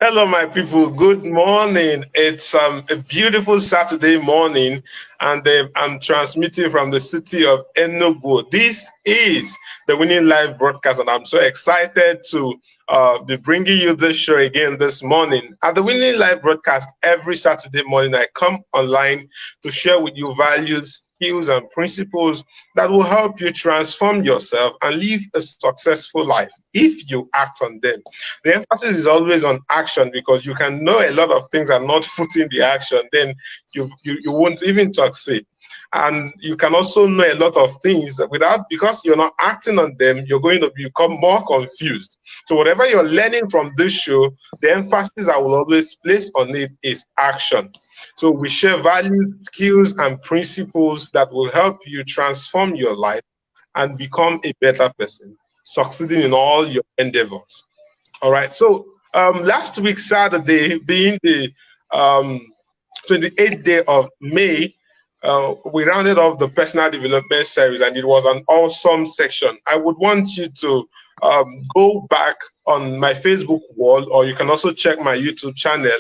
Hello, my people. Good morning. It's a beautiful Saturday morning, and I'm transmitting from the city of Enugu. This is the Winning Live broadcast, and I'm so excited to be bringing you this show again this morning. At the Winning Live broadcast, every Saturday morning, I come online to share with you values, skills, and principles that will help you transform yourself and live a successful life if you act on them. The emphasis is always on action because you can know a lot of things and not put in the action, then you won't even succeed. And you can also know a lot of things because you're not acting on them, you're going to become more confused. So whatever you're learning from this show, the emphasis I will always place on it is action. So we share values, skills, and principles that will help you transform your life and become a better person, succeeding in all your endeavors. All right. So last week, Saturday, being the 28th day of May, we rounded off the personal development series, and it was an awesome section. I would want you to go back on my Facebook wall, or you can also check my YouTube channel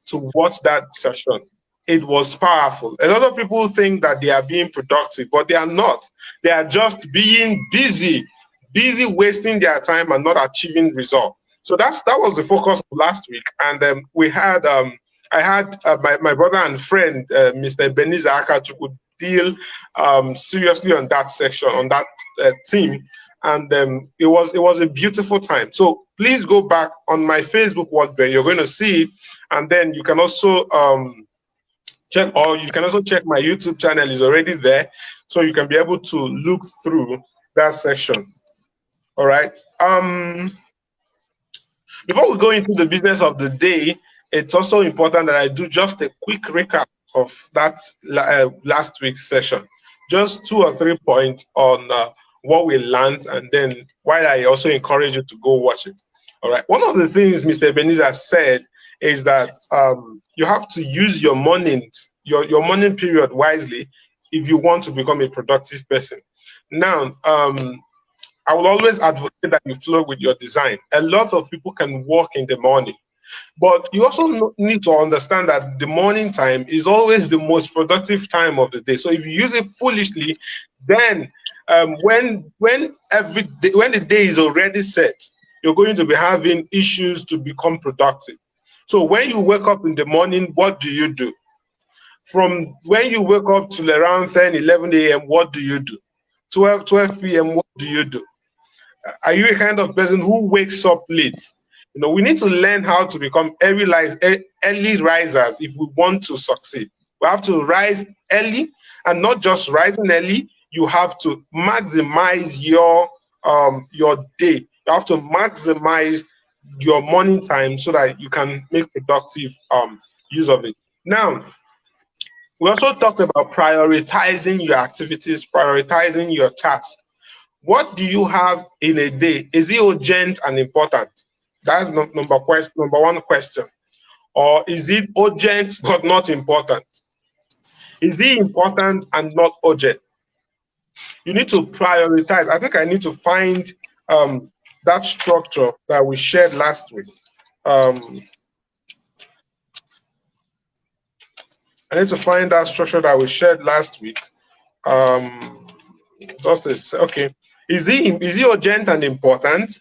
to watch that session. It was powerful. A lot of people think that they are being productive, but they are not. They are just being busy wasting their time and not achieving results. So that was the focus of last week, and we had I had my brother and friend Mr. Beniza Akachuku deal seriously on that section, on that team, and it was a beautiful time. So please go back on my Facebook wall there. You're going to see it, and then you can also check my YouTube channel is already there, so you can be able to look through that section. All right. Before we go into the business of the day, it's also important that I do just a quick recap of that last week's session. Just 2 or 3 points on what we learned, and then while I also encourage you to go watch it. All right. One of the things Mr. Ebenezer said is that you have to use your morning period wisely if you want to become a productive person. Now, I will always advocate that you flow with your design. A lot of people can work in the morning, but you also need to understand that the morning time is always the most productive time of the day. So if you use it foolishly, then when the day is already set, you're going to be having issues to become productive. So when you wake up in the morning, what do you do? From when you wake up till around 10, 11 a.m., what do you do? 12 p.m., what do you do? Are you a kind of person who wakes up late? We need to learn how to become early risers if we want to succeed. We have to rise early, and not just rising early. You have to maximize your day. You have to maximize your morning time so that you can make productive use of it. Now, we also talked about prioritizing your activities, prioritizing your tasks. What do you have in a day? Is it urgent and important? That's number one question. Or is it urgent but not important? Is it important and not urgent? You need to prioritize. I think I need to find that structure that we shared last week. I need to find that structure that we shared last week. Okay. Is it urgent and important?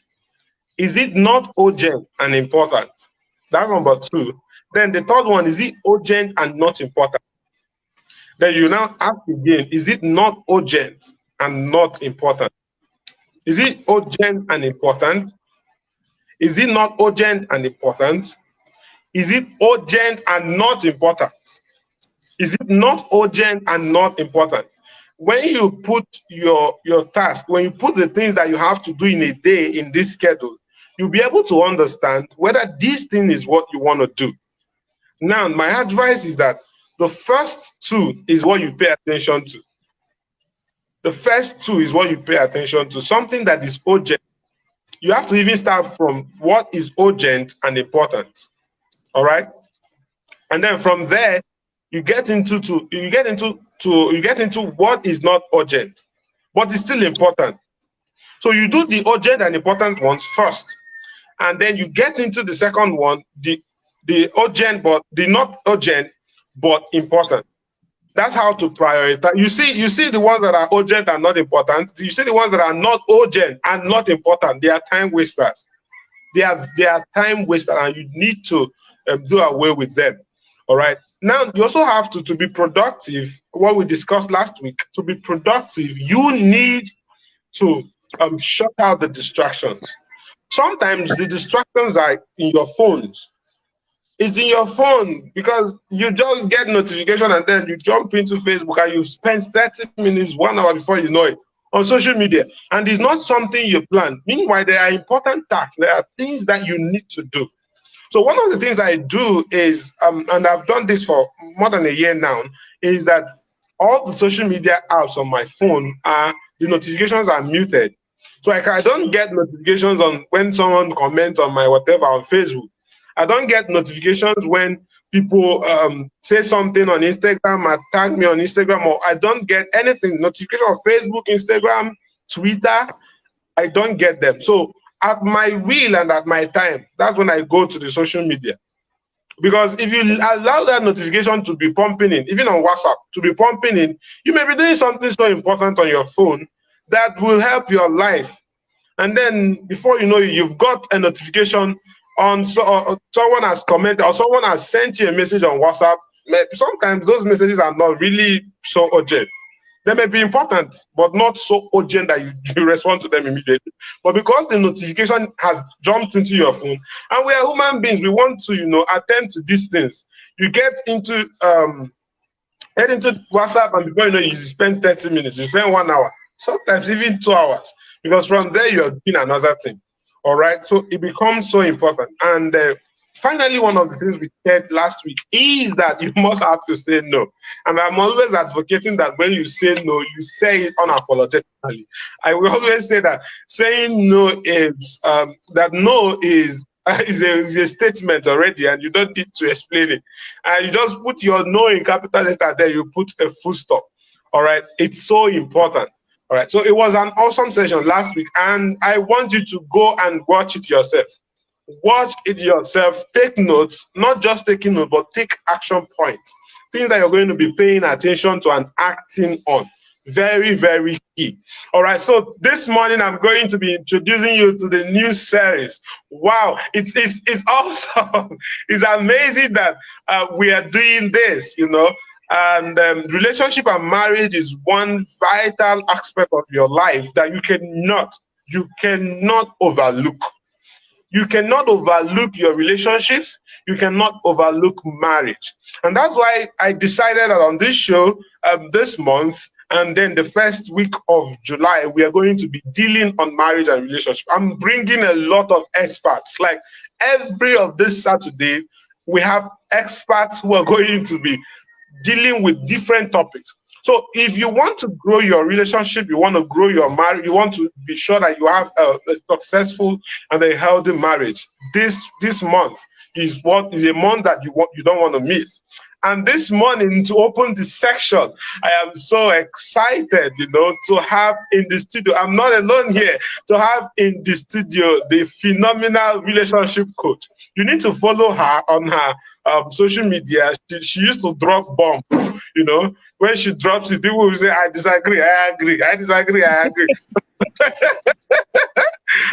Is it not urgent and important? That's number 2. Then the third one, is it urgent and not important? Then you now ask again, is it not urgent and not important? Is it urgent and important? Is it not urgent and important? Is it urgent and not important? Is it not urgent and not important? When you put your task, when you put the things that you have to do in a day in this schedule, you'll be able to understand whether this thing is what you want to do. Now, my advice is that the first 2 is what you pay attention to. The first 2 is what you pay attention to, something that is urgent. You have to even start from what is urgent and important. All right? And then from there, you get into what is not urgent, but it's still important. So you do the urgent and important ones first, and then you get into the second one, the the urgent, but the not urgent, but important. That's how to prioritize. You see the ones that are urgent and not important. You see the ones that are not urgent and not important. They are time wasters. They are time wasters, and you need to do away with them. All right. Now you also have to be productive. What we discussed last week. To be productive, you need to shut out the distractions. Sometimes the distractions are in your phones. It's in your phone because you just get notification and then you jump into Facebook and you spend 30 minutes, 1 hour before you know it on social media. And it's not something you plan. Meanwhile, there are important tasks. There are things that you need to do. So one of the things I do is, and I've done this for more than a year now, is that all the social media apps on my phone the notifications are muted. So I don't get notifications on when someone comments on my whatever on Facebook. I don't get notifications when people say something on Instagram or tag me on Instagram, or I don't get anything, notification on Facebook, Instagram, Twitter. I don't get them. So at my will and at my time, that's when I go to the social media. Because if you allow that notification to be pumping in, even on WhatsApp, to be pumping in, you may be doing something so important on your phone that will help your life. And then before you know it, you've got a notification on someone has commented or someone has sent you a message on WhatsApp. Sometimes those messages are not really so urgent. They may be important, but not so urgent that you respond to them immediately. But because the notification has jumped into your phone, and we are human beings, we want to, attend to these things. You get into WhatsApp, and before you know, you spend 30 minutes, you spend 1 hour, sometimes even 2 hours, because from there you're doing another thing. All right, so it becomes so important. And finally, one of the things we said last week is that you must have to say no. And I'm always advocating that when you say no, you say it unapologetically. I will always say that saying no is that no is a statement already, and you don't need to explain it. And you just put your no in capital letter, then you put a full stop. All right, it's so important. All right, so it was an awesome session last week, and I want you to go and watch it yourself. Watch it yourself, take notes, not just taking notes, but take action points, things that you're going to be paying attention to and acting on. Very, very key. All right, so this morning I'm going to be introducing you to the new series. Wow, it's awesome. It's amazing that we are doing this, and relationship and marriage is one vital aspect of your life that you cannot overlook. You cannot overlook your relationships. You cannot overlook marriage. And that's why I decided that on this show this month, and then the first week of July, we are going to be dealing on marriage and relationship. I'm bringing a lot of experts. Like every of this Saturday, we have experts who are going to be dealing with different topics. So if you want to grow your relationship, you want to grow your marriage, you want to be sure that you have a successful and a healthy marriage, this month is a month that you don't want to miss. And this morning, to open the section, I am so excited, to have in the studio. I'm not alone here. To have in the studio the phenomenal relationship coach. You need to follow her on her social media. She used to drop bomb. When she drops it, people will say, "I disagree. I agree. I disagree. I agree."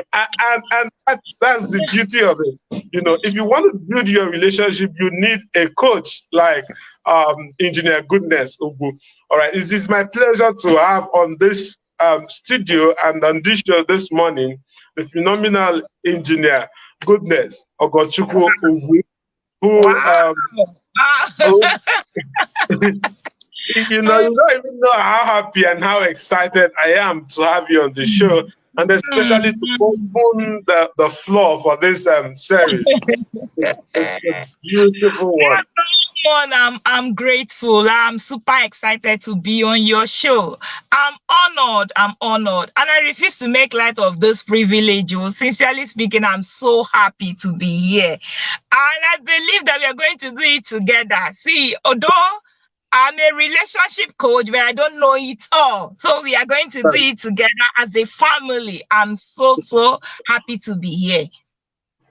and that's the beauty of it. If you want to build your relationship, you need a coach like Engineer Goodness Ugwu. All right, it is my pleasure to have on this studio and on this show this morning the phenomenal Engineer Goodness Ogochukwu Ugwu, you don't even know how happy and how excited I am to have you on the show, and especially to open the floor for this series. It's a beautiful one. I'm grateful. I'm super excited to be on your show. I'm honored, and I refuse to make light of this privilege. Sincerely speaking, I'm so happy to be here, and I believe that we are going to do it together. See, although I'm a relationship coach, but I don't know it all. So we are going to do it together as a family. I'm so happy to be here.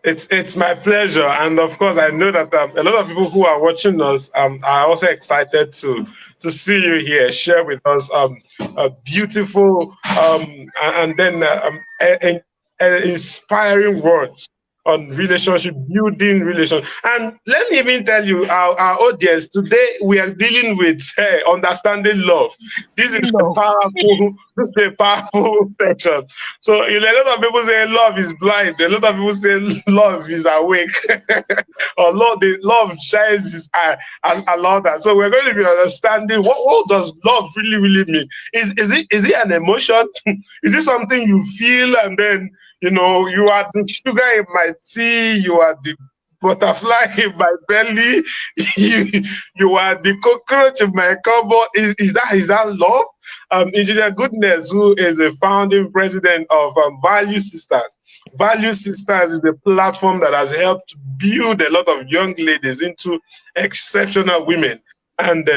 It's my pleasure, and of course, I know that a lot of people who are watching us are also excited to see you here, share with us a beautiful and then inspiring words on relationship building relation. And let me even tell you, our audience today, we are dealing with understanding love. This is a Love. powerful, this is a powerful section. So a lot of people say love is blind. A lot of people say love is awake, or love shines his eye, and all that. So we're going to be understanding what does love really mean. Is it an emotion? Is it something you feel and then you are the sugar in my tea, you are the butterfly in my belly, you are the cockroach in my cupboard? Is that love? Engineer Goodness, who is a founding president of Value Sisters. Value Sisters is a platform that has helped build a lot of young ladies into exceptional women. And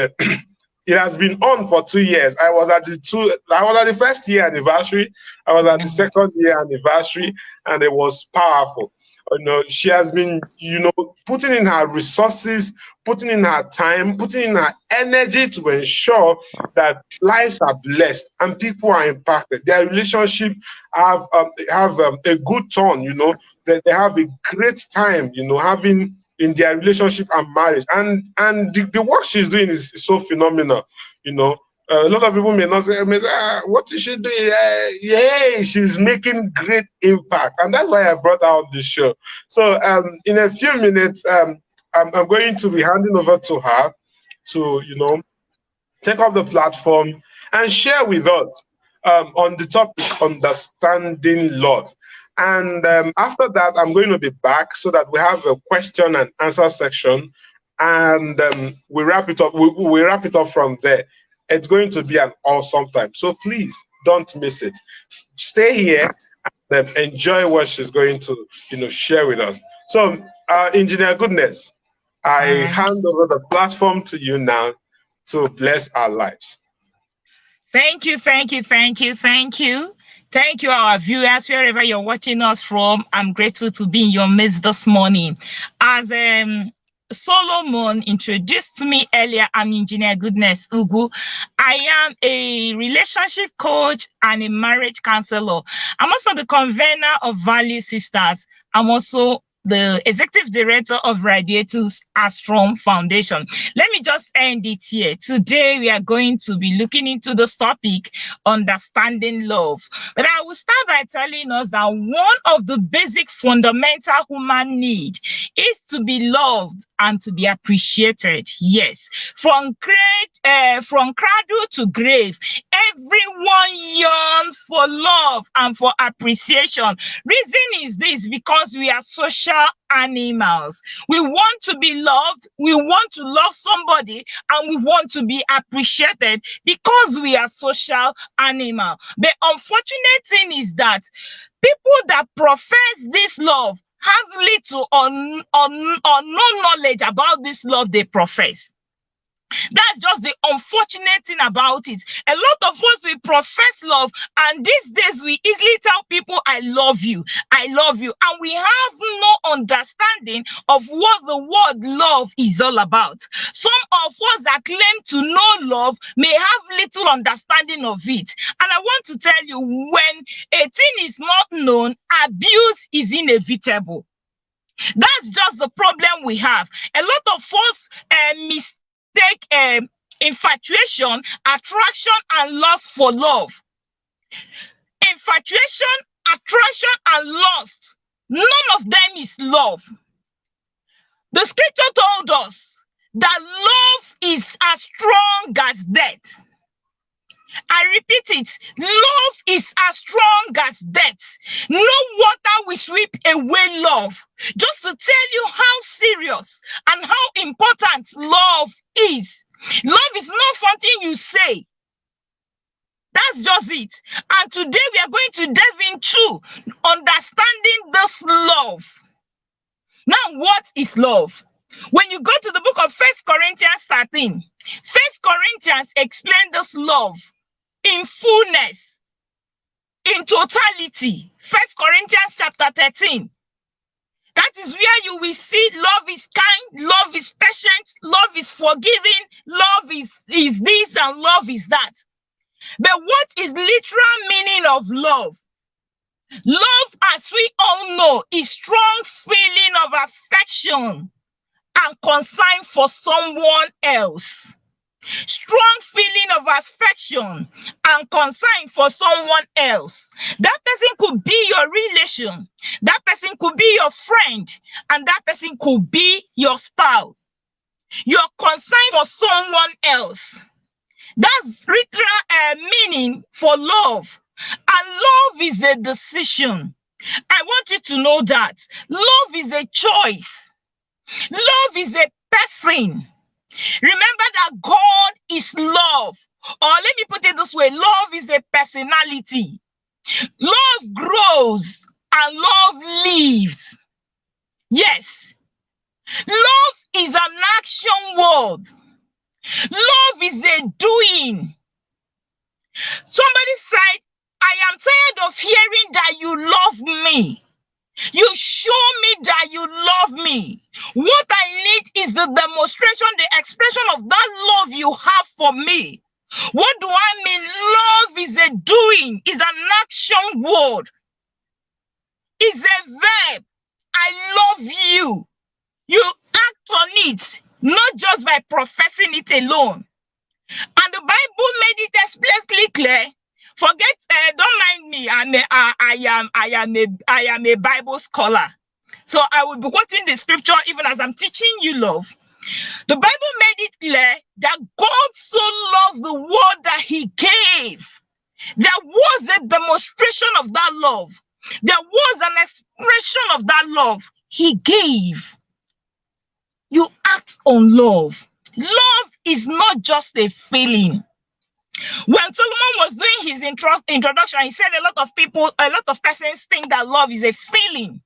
it has been on for 2 years. I was at the first year anniversary. I was at the second year anniversary, and it was powerful. She has been, putting in her resources, putting in her time, putting in her energy to ensure that lives are blessed and people are impacted. Their relationship have a good turn. That they have a great time. Having in their relationship and marriage, and the work she's doing is so phenomenal. A lot of people may say, what is she doing? Yeah, she's making great impact, and that's why I brought her on the show. So in a few minutes, I'm going to be handing over to her to take up the platform and share with us on the topic understanding love. And after that, I'm going to be back so that we have a question and answer section, and we wrap it up. We wrap it up from there. It's going to be an awesome time. So please don't miss it. Stay here and enjoy what she's going to share with us. So, Engineer Goodness, I hand over the platform to you now to bless our lives. Thank you, thank you, thank you, thank you. Thank you, our viewers, wherever you're watching us from. I'm grateful to be in your midst this morning. As Solomon introduced me earlier, I'm Engineer Goodness Ugwu. I am a relationship coach and a marriage counselor. I'm also the convener of Value Sisters. I'm also the executive director of Radiators Astrom Foundation. Let me just end it here. Today, we are going to be looking into this topic, understanding love. But I will start by telling us that one of the basic fundamental human need is to be loved and to be appreciated. Yes, from cradle to grave, everyone yearns for love and for appreciation. Reason is this: because we are social animals. We want to be loved, we want to love somebody, and we want to be appreciated because we are social animals. The unfortunate thing is that people that profess this love have little or no knowledge about this love they profess. That's just the unfortunate thing about it. A lot of us, we profess love, and these days we easily tell people, I love you, and we have no understanding of what the word love is all about. Some of us that claim to know love may have little understanding of it. And I want to tell you, when a thing is not known, abuse is inevitable. That's just the problem we have. A lot of us mistake infatuation, attraction, and lust for love. Infatuation, attraction, and lust, none of them is love. The scripture told us that love is as strong as death. I repeat it, love is as strong as death. No water will sweep away love. Just to tell you how serious and how important love is. Love is not something you say. That's just it. And today we are going to delve into understanding this love. Now, what is love? When you go to the book of 1 Corinthians 13, 1 Corinthians explains this love in fullness, in totality. 1 Corinthians chapter 13. That is where you will see love is kind, love is patient, love is forgiving, love is this and love is that. But what is literal meaning of love? Love, as we all know, is strong feeling of affection and concern for someone else. Strong feeling of affection and concern for someone else. That person could be your relation, that person could be your friend, and that person could be your spouse. Your concern for someone else. That's literal meaning for love. And love is a decision. I want you to know that love is a choice. Love is a person. Remember that God is love. Or let me put it this way, love is a personality. Love grows and love lives. Yes. Love is an action word. Love is a doing. Somebody said, I am tired of hearing that you love me. You show me that you love me. What I need is the demonstration, the expression of that love you have for me. What do I mean? Love is a doing, is an action word. It's a verb. I love you. You act on it, not just by professing it alone. And the Bible made it explicitly clear. Forget, don't mind me. I am a Bible scholar. So I will be quoting the scripture even as I'm teaching you love. The Bible made it clear that God so loved the world that he gave. There was a demonstration of that love. There was an expression of that love. He gave. You act on love. Love is not just a feeling. When Solomon was doing his introduction, he said a lot of persons think that love is a feeling.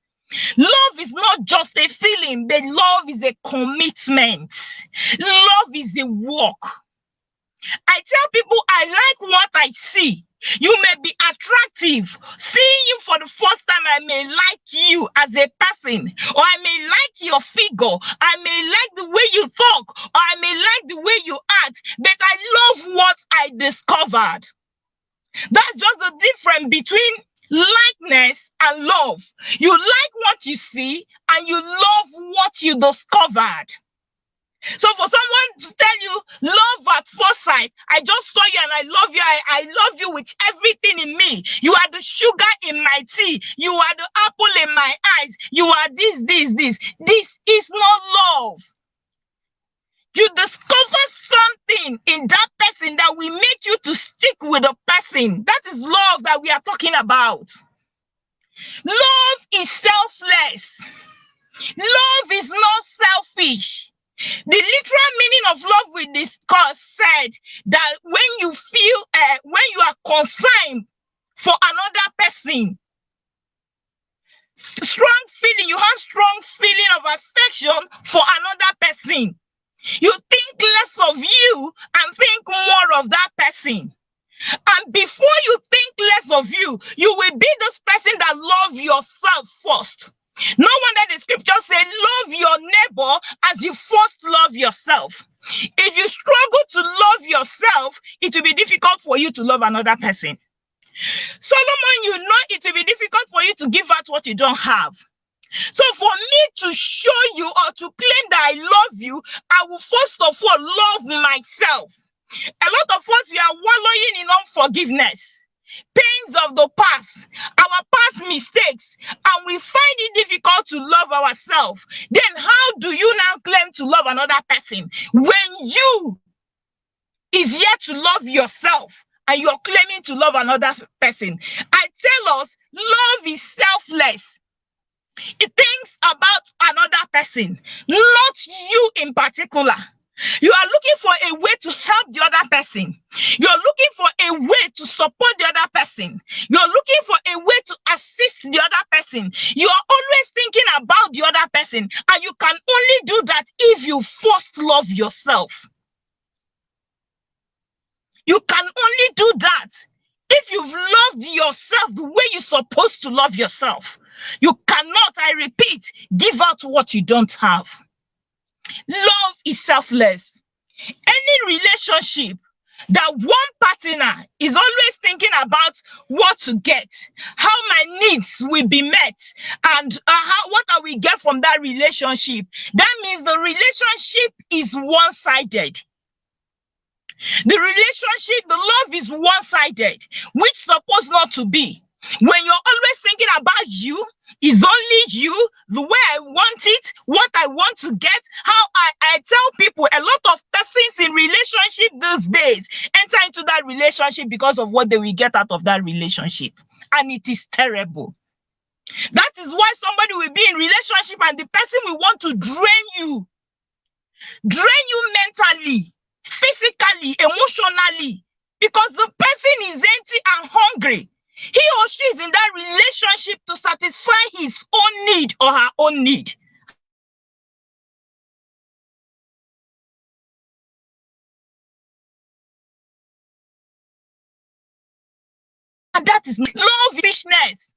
Love is not just a feeling, but love is a commitment. Love is a work. I tell people I like what I see. You may be attractive. Seeing you for the first time, I may like you as a person, or I may like your figure. I may like the way you talk, or I may like the way you act, but I love what I discovered. That's just the difference between likeness and love. You like what you see, and you love what you discovered. So for someone to tell you love at first sight, I just saw you and I love you. I love you with everything in me. You are the sugar in my tea. You are the apple in my eyes. You are this. This is not love. You discover something in that person that will make you to stick with the person. That is love that we are talking about. Love is selfless. Love is not selfish. The literal meaning of love we discussed said that when you feel, when you are concerned for another person, strong feeling, you have strong feeling of affection for another person. You think less of you and think more of that person. And before you think less of you, you will be this person that loves yourself first. No wonder the scripture said, love your neighbor as you first love yourself. If you struggle to love yourself, it will be difficult for you to love another person. Solomon, you know it will be difficult for you to give out what you don't have. So for me to show you or to claim that I love you, I will first of all love myself. A lot of us, we are wallowing in unforgiveness, pains of the past, our past mistakes, and we find it difficult to love ourselves. Then how do you now claim to love another person when you is yet to love yourself and you're claiming to love another person? I tell us, love is selfless. It thinks about another person, not you in particular. You are looking for a way to help the other person. You're looking for a way to support the other person. You're looking for a way to assist the other person. You are always thinking about the other person, and you can only do that if you first love yourself. You can only do that if you've loved yourself the way you're supposed to love yourself. You cannot, I repeat, give out what you don't have. Love is selfless. Any relationship that one partner is always thinking about what to get, how my needs will be met, and what I will get from that relationship, that means the relationship is one-sided. The relationship, the love is one-sided, which is supposed not to be. When you're always thinking about you, is only you, the way I want it, what I want to get, how I tell people, a lot of persons in relationship these days enter into that relationship because of what they will get out of that relationship. And it is terrible. That is why somebody will be in relationship and the person will want to drain you mentally, physically, emotionally, because the person is empty and hungry. He or she is in that relationship to satisfy his own need or her own need. And that is selfishness.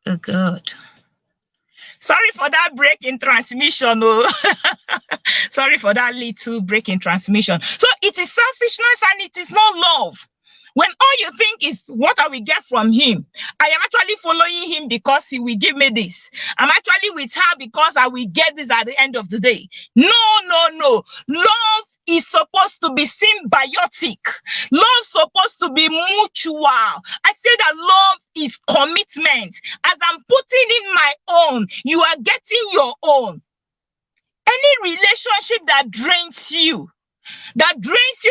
Oh God. Sorry for that break in transmission. Oh. Sorry for that little break in transmission. So it is selfishness and it is not love. When all you think is what I will get from him, I am actually following him because he will give me this. I'm actually with her because I will get this at the end of the day. No, no, no. Love is supposed to be symbiotic. Love is supposed to be mutual. I say that love is commitment. As I'm putting in my own, you are getting your own. Any relationship that drains you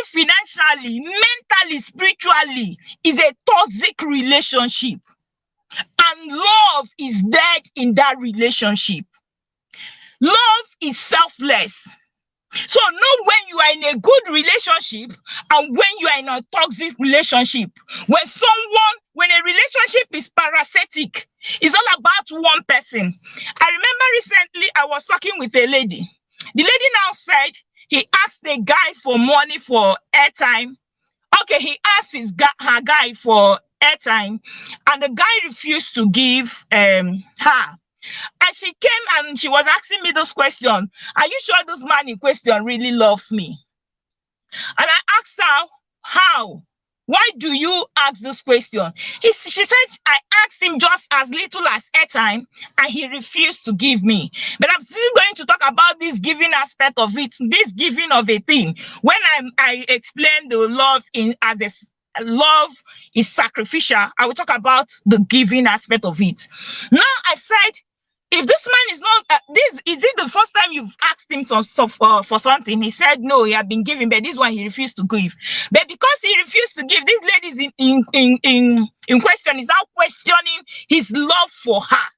financially, mentally, spiritually, is a toxic relationship. And love is dead in that relationship. Love is selfless. So know when you are in a good relationship and when you are in a toxic relationship. When a relationship is parasitic, it's all about one person. I remember recently I was talking with a lady. The lady now said he asked a guy for money for airtime. Okay, he asked her guy for airtime, and the guy refused to give her. And she came and she was asking me this question: are you sure this man in question really loves me? And I asked her, how? Why do you ask this question? She said, I asked him just as little as airtime and he refused to give me. But I'm still going to talk about this giving aspect of it, this giving of a thing. When I explain the love love is sacrificial, I will talk about the giving aspect of it. Now I said, if this man is not, is it the first time you've asked him for something? He said no, he had been giving, but this one he refused to give. But because he refused to give, this lady in question is now questioning his love for her.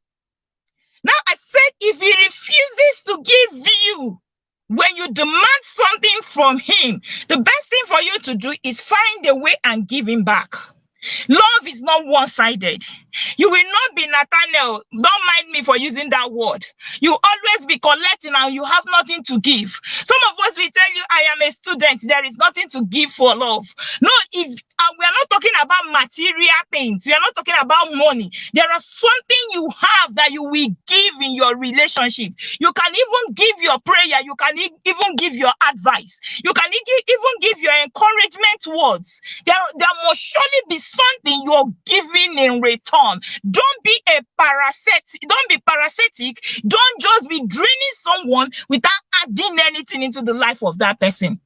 Now I said, if he refuses to give you when you demand something from him, the best thing for you to do is find a way and give him back. Love is not one-sided. You will not be Nathaniel. Don't mind me for using that word. You always be collecting and you have nothing to give. Some of us will tell you, I am a student. There is nothing to give for love. No, we are not talking about material things. We are not talking about money. There are something you have that you will give in your relationship. You can even give your prayer. You can even give your advice. You can even give your encouragement words. There must surely be something you're giving in return. Don't be parasitic. Don't just be draining someone without adding anything into the life of that person.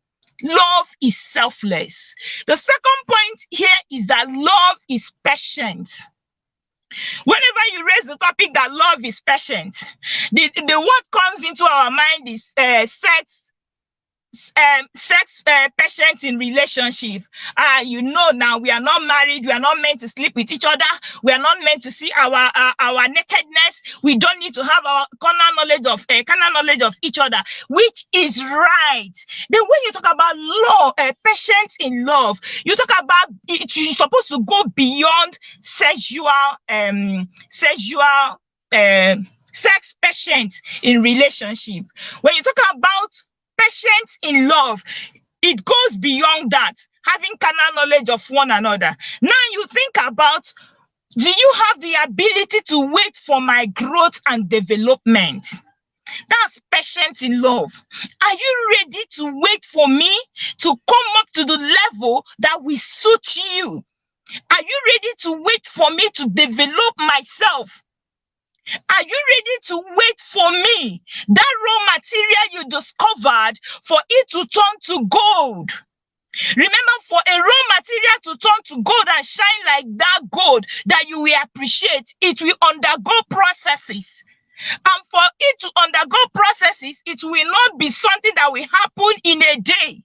Love is selfless. The second point here is that love is patient. Whenever you raise the topic that love is patient, the word comes into our mind is patience in relationship. You know, now we are not married, we are not meant to sleep with each other, we are not meant to see our nakedness. We don't need to have our carnal knowledge of each other, which is right. Then when you talk about love, patience in love, you talk about it, you're supposed to go beyond sex patience in relationship. When you talk about patience in love, it goes beyond that. having carnal knowledge of one another. Now you think about, do you have the ability to wait for my growth and development? That's patience in love. Are you ready to wait for me to come up to the level that will suit you? Are you ready to wait for me to develop myself? Are you ready to wait for me, that raw material you discovered, for it to turn to gold? Remember, for a raw material to turn to gold and shine like that gold that you will appreciate, it will undergo processes. And for it to undergo processes, it will not be something that will happen in a day.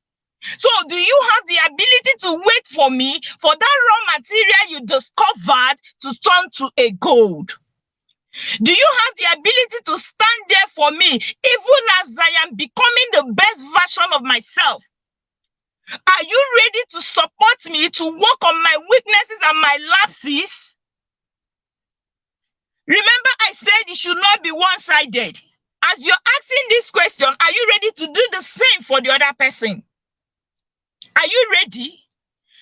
So do you have the ability to wait for me, for that raw material you discovered to turn to a gold? Do you have the ability to stand there for me, even as I am becoming the best version of myself? Are you ready to support me, to work on my weaknesses and my lapses? Remember, I said it should not be one-sided. As you're asking this question, are you ready to do the same for the other person? Are you ready?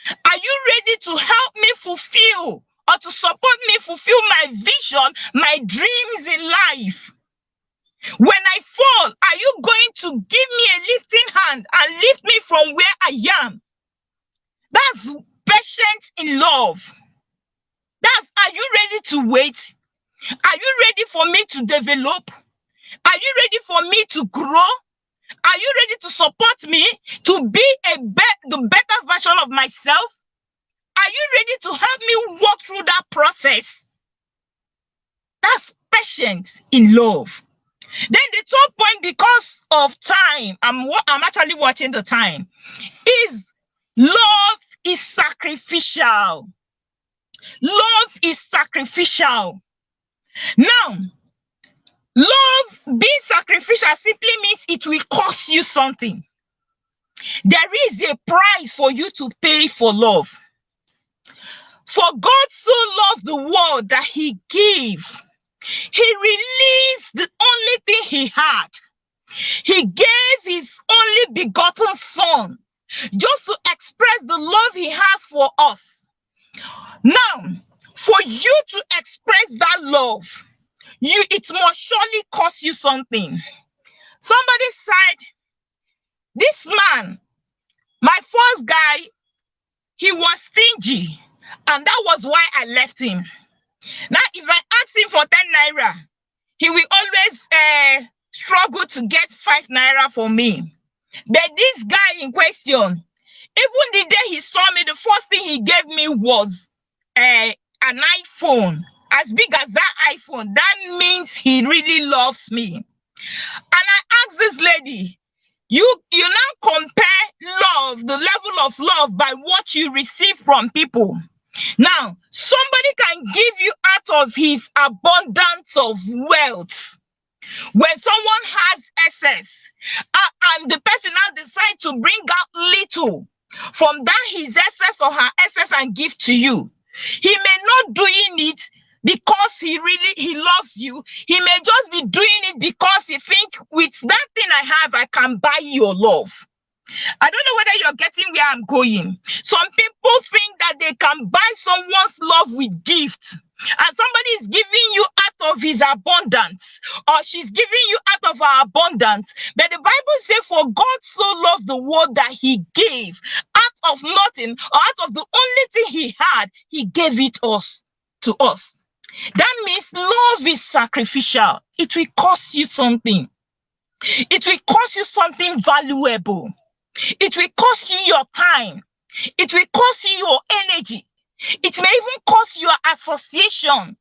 Are you ready to help me fulfill, or to support me fulfill my vision, my dreams in life? When I fall, are you going to give me a lifting hand and lift me from where I am? That's patience in love. Are you ready to wait? Are you ready for me to develop? Are you ready for me to grow? Are you ready to support me to be the better version of myself? Are you ready to help me walk through that process? That's patience in love. Then the third point, because of time, I'm actually watching the time, is love is sacrificial. Love is sacrificial. Now, love being sacrificial simply means it will cost you something. There is a price for you to pay for love. For God so loved the world that he gave. He released the only thing he had. He gave his only begotten son just to express the love he has for us. Now, for you to express that love, it must surely cost you something. Somebody said, this man, my first guy, he was stingy, and that was why I left him. Now, if I ask him for 10 naira, he will always struggle to get 5 naira for me. But this guy in question, even the day he saw me, the first thing he gave me was an iPhone. As big as that iPhone, that means he really loves me. And I asked this lady, you now compare love, the level of love, by what you receive from people. Now, somebody can give you out of his abundance of wealth. When someone has excess, and the person now decides to bring out little from that his excess or her excess and give to you, he may not doing it because he loves you. He may just be doing it because he think, with that thing I have, I can buy your love. I don't know whether you're getting where I'm going. Some people think that they can buy someone's love with gifts, and somebody is giving you out of his abundance, or she's giving you out of her abundance. But the Bible says, for God so loved the world that he gave out of nothing, or out of the only thing he had, he gave it to us. That means love is sacrificial. It will cost you something. It will cost you something valuable. It will cost you your time. It will cost you your energy. It may even cost your association.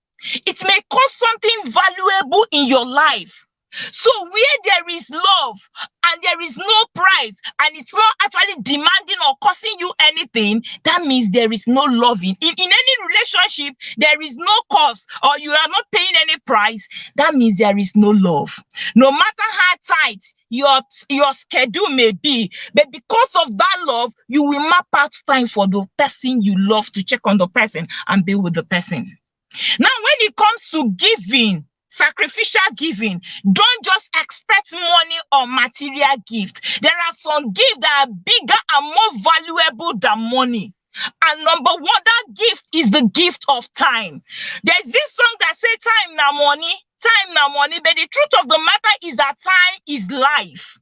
It may cost something valuable in your life. So where there is love and there is no price, and it's not actually demanding or costing you anything, that means there is no loving. In any relationship, there is no cost, or you are not paying any price. That means there is no love. No matter how tight your schedule may be, but because of that love, you will map out time for the person you love, to check on the person and be with the person. Now, when it comes to giving, sacrificial giving. Don't just expect money or material gift. There are some gifts that are bigger and more valuable than money. And number one, that gift is the gift of time. There's this song that says time na money, time na money, but the truth of the matter is that time is life.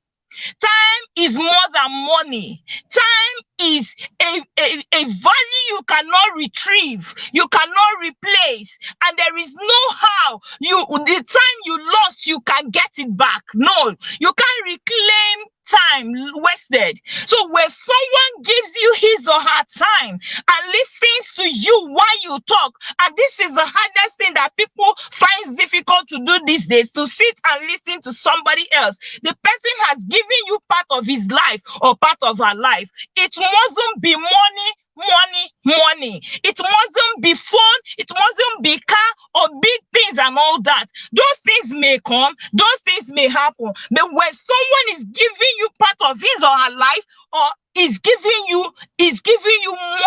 Time is more than money. Time is a value you cannot retrieve, you cannot replace, and there is no how the time you lost, you can get it back. No, you can't reclaim time wasted. So when someone gives you his or her time and listens to you while you talk, and this is the hardest thing that people find difficult to do these days, to sit and listen to somebody else. The person has given you part of his life or part of her life. It mustn't be money. It mustn't be fun. It mustn't be car or big things and all that. Those things may come, those things may happen. But when someone is giving you part of his or her life, or is giving you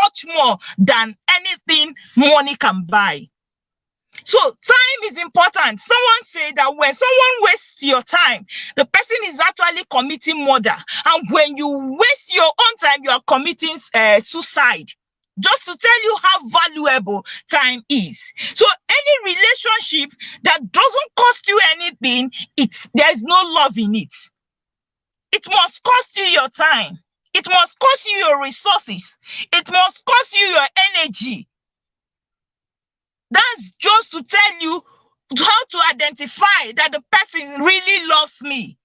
much more than anything money can buy. So time is important. Someone said that when someone wastes your time, the person is actually committing murder. And when you waste your own time, you are committing suicide. Just to tell you how valuable time is. So any relationship that doesn't cost you anything, there's no love in it. It must cost you your time. It must cost you your resources. It must cost you your energy. That's just to tell you how to identify that the person really loves me.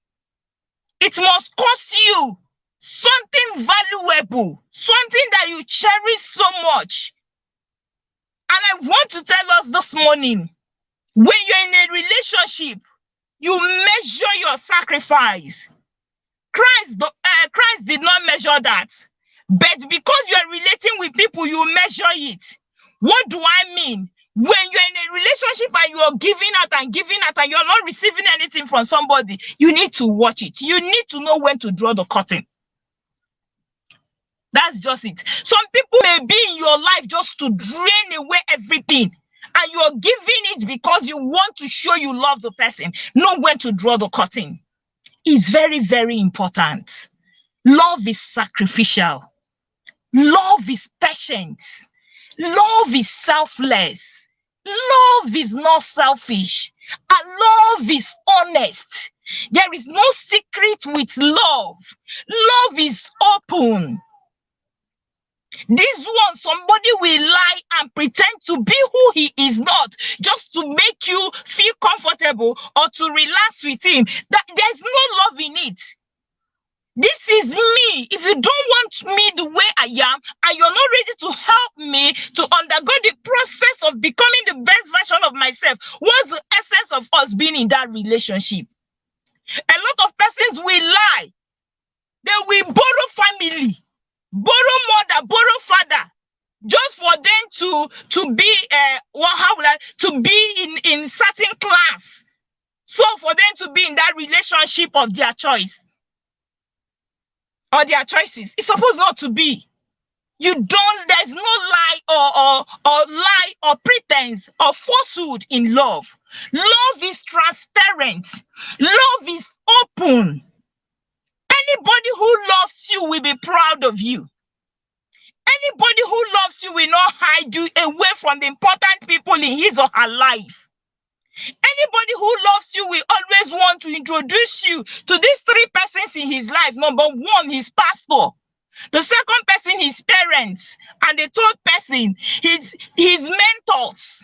It must cost you something valuable, something that you cherish so much. And I want to tell us this morning, when you're in a relationship, you measure your sacrifice. Christ did not measure that. But because you're relating with people, you measure it. What do I mean? When you're in a relationship and you're giving out and you're not receiving anything from somebody, you need to watch it. You need to know when to draw the curtain. That's just it. Some people may be in your life just to drain away everything, and you're giving it because you want to show you love the person. Know when to draw the curtain. It's very, very important. Love is sacrificial. Love is patient. Love is selfless. Love is not selfish. And love is honest. There is no secret with love. Love is open. This one, somebody will lie and pretend to be who he is not, just to make you feel comfortable or to relax with him. There's no love in it. This is me. If you don't want me the way I am, and you're not ready to help me to undergo the process of becoming the best version of myself, what's the essence of us being in that relationship? A lot of persons will lie. They will borrow family, borrow mother, borrow father, just for them to be to be in certain class. So for them to be in that relationship of their choice or their choices. It's supposed not to be. There's no lie or pretense or falsehood in love. Love is transparent. Love is open. Anybody who loves you will be proud of you. Anybody who loves you will not hide you away from the important people in his or her life. Anybody who loves you will always want to introduce you to these three persons in his life. Number one, his pastor. The second person, his parents. And the third person, his mentors.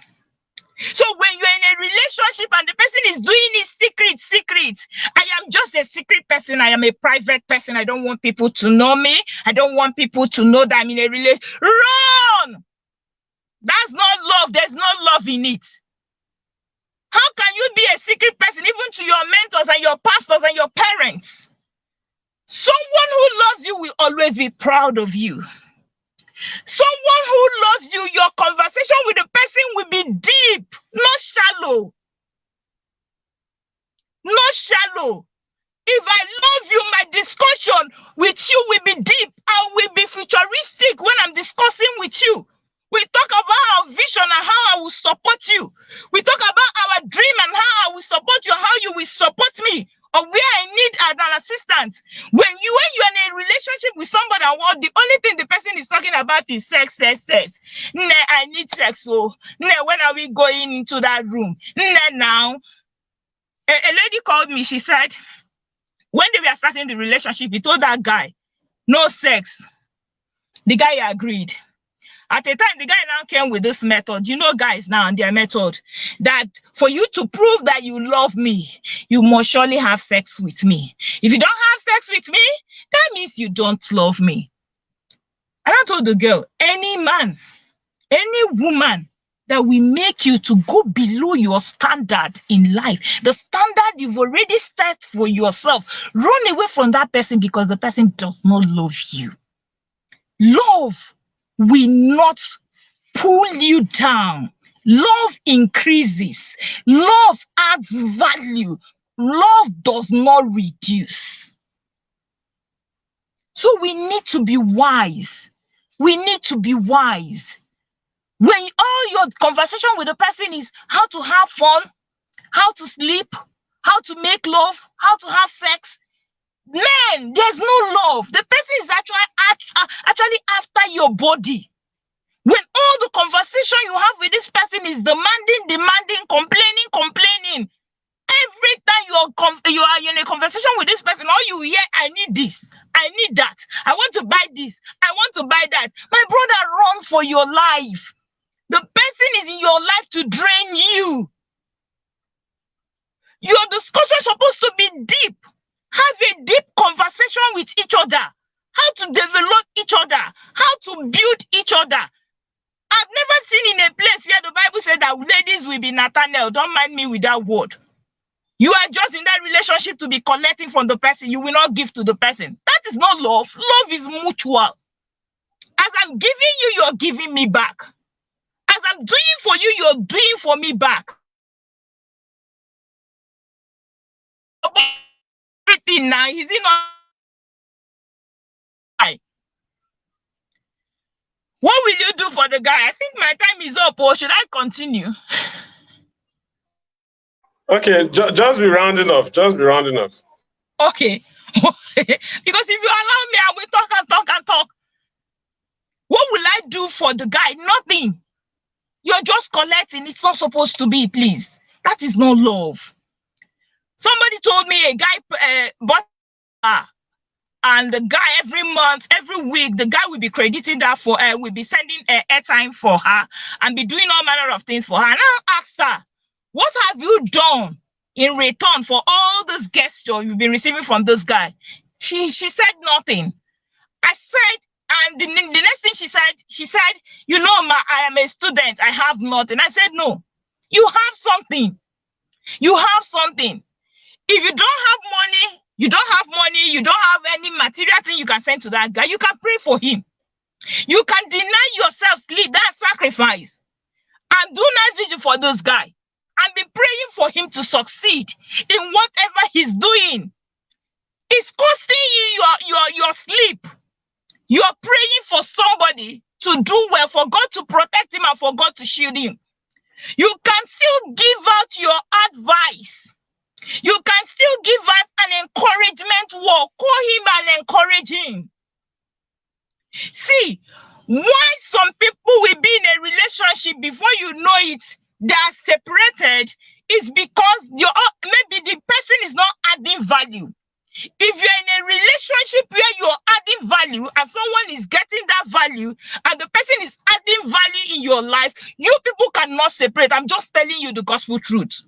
So when you're in a relationship and the person is doing it secret, I am just a secret person. I am a private person. I don't want people to know me. I don't want people to know that I'm in a relationship. Run! That's not love. There's no love in it. How can you be a secret person even to your mentors and your pastors and your parents? Someone who loves you will always be proud of you. Someone who loves you, your conversation with the person will be deep, not shallow. Not shallow. If I love you, my discussion with you will be deep and will be futuristic when I'm discussing with you. We talk about our vision and how I will support you. We talk about our dream and how I will support you, how you will support me, or where I need an assistant. When you're in a relationship with somebody and what the only thing the person is talking about is sex. Nah, I need sex. So nah, when are we going into that room? Nah, now. A lady called me. She said, when they were starting the relationship, he told that guy, no sex. The guy agreed. At the time, the guy now came with this method. You know, guys now and their method, that for you to prove that you love me, you must surely have sex with me. If you don't have sex with me, that means you don't love me. And I told the girl, any man, any woman that will make you to go below your standard in life, the standard you've already set for yourself, run away from that person because the person does not love you. Love will not pull you down. Love increases. Love adds value. Love does not reduce. So we need to be wise. We need to be wise. When all your conversation with the person is how to have fun, how to sleep, how to make love, how to have sex, man, there's no love. The person is actually after your body. When all the conversation you have with this person is demanding, complaining, every time you are in a conversation with this person, all you hear, I need this, I need that, I want to buy this, I want to buy that. My brother, run for your life. The person is in your life to drain you. Your discussion is supposed to be deep. Have a deep conversation with each other. How to develop each other. How to build each other. I've never seen in a place where the Bible said that ladies will be Nathaniel. Don't mind me with that word. You are just in that relationship to be collecting from the person. You will not give to the person. That is not love. Love is mutual. As I'm giving you, you're giving me back. As I'm doing for you, you're doing for me back. Everything now, is it not? What will you do for the guy? I think my time is up, or should I continue? Okay, just be rounding off. Just be rounding off. Okay. Because if you allow me, I will talk and talk. What will I do for the guy? Nothing. You're just collecting. It's not supposed to be, please. That is not love. Somebody told me a guy bought and the guy every month, every week, the guy will be crediting that for her, will be sending airtime for her and be doing all manner of things for her. And I asked her, what have you done in return for all this gesture you've been receiving from this guy? She said nothing. I said, and the next thing she said, you know, I am a student. I have nothing. I said, no, you have something. You have something. If you don't have money, you don't have any material thing you can send to that guy, you can pray for him. You can deny yourself sleep, that's sacrifice. And do night vigil for this guy. And be praying for him to succeed in whatever he's doing. It's costing you your sleep. You're praying for somebody to do well, for God to protect him and for God to shield him. You can still give out your advice. You can still give us an encouragement word. Call him and encourage him. See, why some people will be in a relationship before you know it, they are separated, is because maybe the person is not adding value. If you're in a relationship where you're adding value and someone is getting that value and the person is adding value in your life, you people cannot separate. I'm just telling you the gospel truth.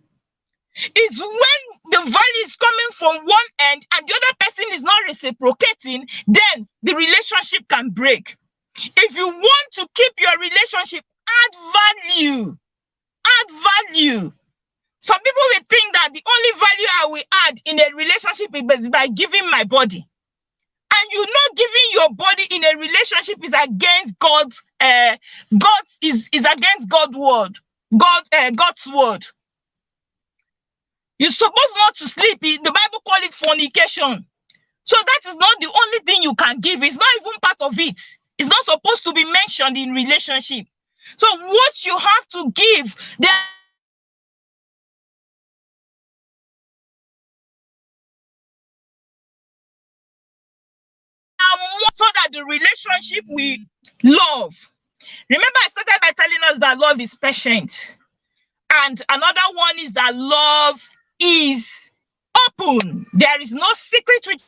It's when the value is coming from one end and the other person is not reciprocating, then the relationship can break. If you want to keep your relationship, add value. Add value. Some people will think that the only value I will add in a relationship is by giving my body. And you not giving your body in a relationship is against God's is against God's word. God's word. You're supposed not to sleep. The Bible calls it fornication. So that is not the only thing you can give. It's not even part of it. It's not supposed to be mentioned in relationship. So what you have to give, there are more so that the relationship we love. Remember, I started by telling us that love is patient. And another one is that love is open. There is no secret with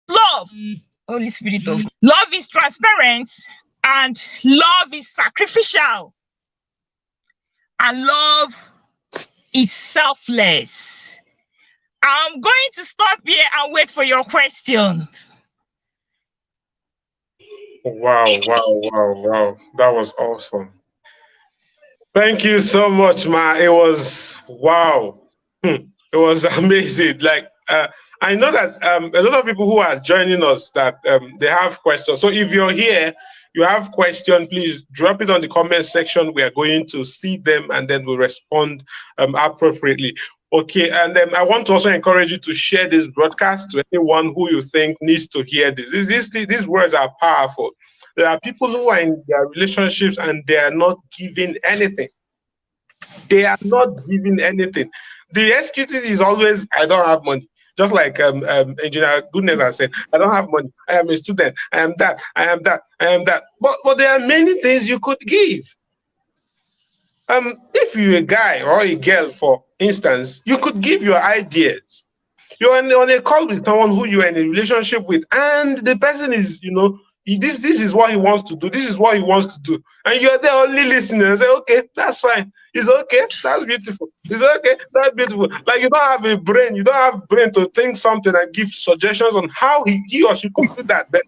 love. Holy Spirit of God. Love is transparent, and love is sacrificial, and love is selfless. I'm going to stop here and wait for your questions. Wow, wow, wow, wow. That was awesome. Thank you so much, Ma. It was wow. It was amazing. Like I know that a lot of people who are joining us that they have questions. So if you're here, you have question, please drop it on the comment section. We are going to see them and then we'll respond appropriately. Okay, and then I want to also encourage you to share this broadcast to anyone who you think needs to hear this. These words are powerful. There are people who are in their relationships and they are not giving anything. They are not giving anything. The excuse is always, I don't have money. Just like Engineer Goodness has said, I don't have money. I am a student. I am that. I am that. I am that. But there are many things you could give. If you're a guy or a girl, for instance, you could give your ideas. You're on a call with someone who you're in a relationship with, and the person is, this is what he wants to do. This is what he wants to do. And you're there only listening and say, okay, that's fine. It's okay. That's beautiful. It's okay. That's beautiful. Like you don't have a brain. You don't have brain to think something and give suggestions on how he or she could do that better.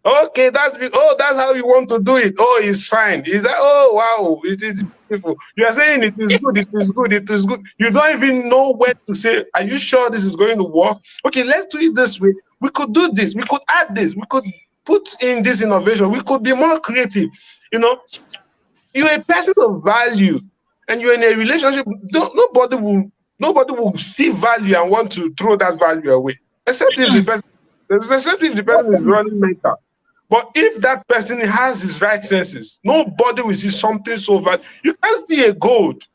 Okay, that's how you want to do it. Oh, it's fine. Is that? Oh, wow, it is beautiful. You are saying it is good. It is good. It is good. You don't even know when to say. Are you sure this is going to work? Okay, let's do it this way. We could do this. We could add this. We could put in this innovation. We could be more creative. You're a person of value, and you're in a relationship. Nobody will see value and want to throw that value away, except if the person is running mental. But if that person has his right senses, nobody will see something so bad. You can't see a gold,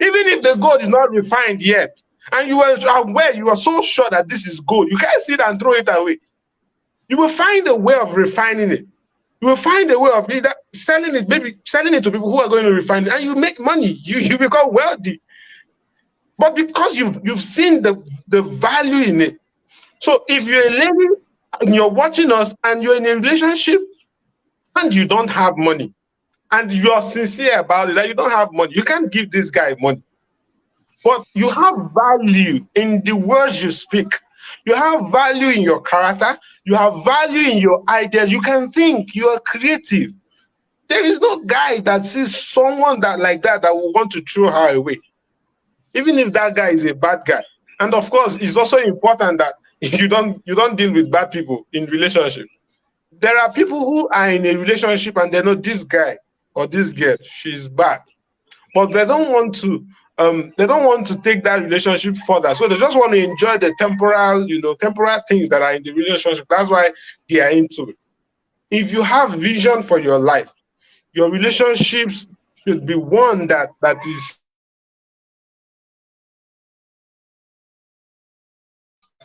even if the gold is not refined yet, and you are aware, you are so sure that this is gold. You can't see it and throw it away. You will find a way of refining it. You will find a way of either selling it, maybe selling it to people who are going to refine it, and you make money. You become wealthy. But because you've seen the value in it. So if you're a lady and you're watching us and you're in a relationship and you don't have money and you're sincere about it, that you don't have money, you can't give this guy money. But you have value in the words you speak. You have value in your character. You have value in your ideas. You can think. You are creative. There is no guy that sees someone like that will want to throw her away, even if that guy is a bad guy. And of course, it's also important that you don't deal with bad people in relationships. There are people who are in a relationship and they know this guy or this girl, she's bad, but they don't want to take that relationship further. So they just want to enjoy the temporal things that are in the relationship. That's why they are into it. If you have vision for your life, your relationships should be one that is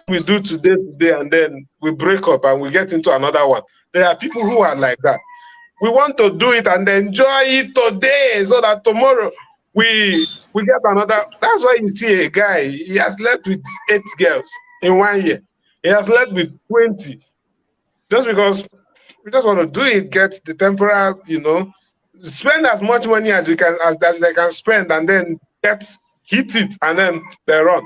we do today, and then we break up and we get into another one. There are people who are like that. We want to do it and enjoy it today so that tomorrow we get another. That's why you see a guy, he has slept with 8 girls in 1 year. He has slept with 20. Just because we just want to do it, get the temporal, spend as much money as you can as they can spend, and then hit it, and then they run.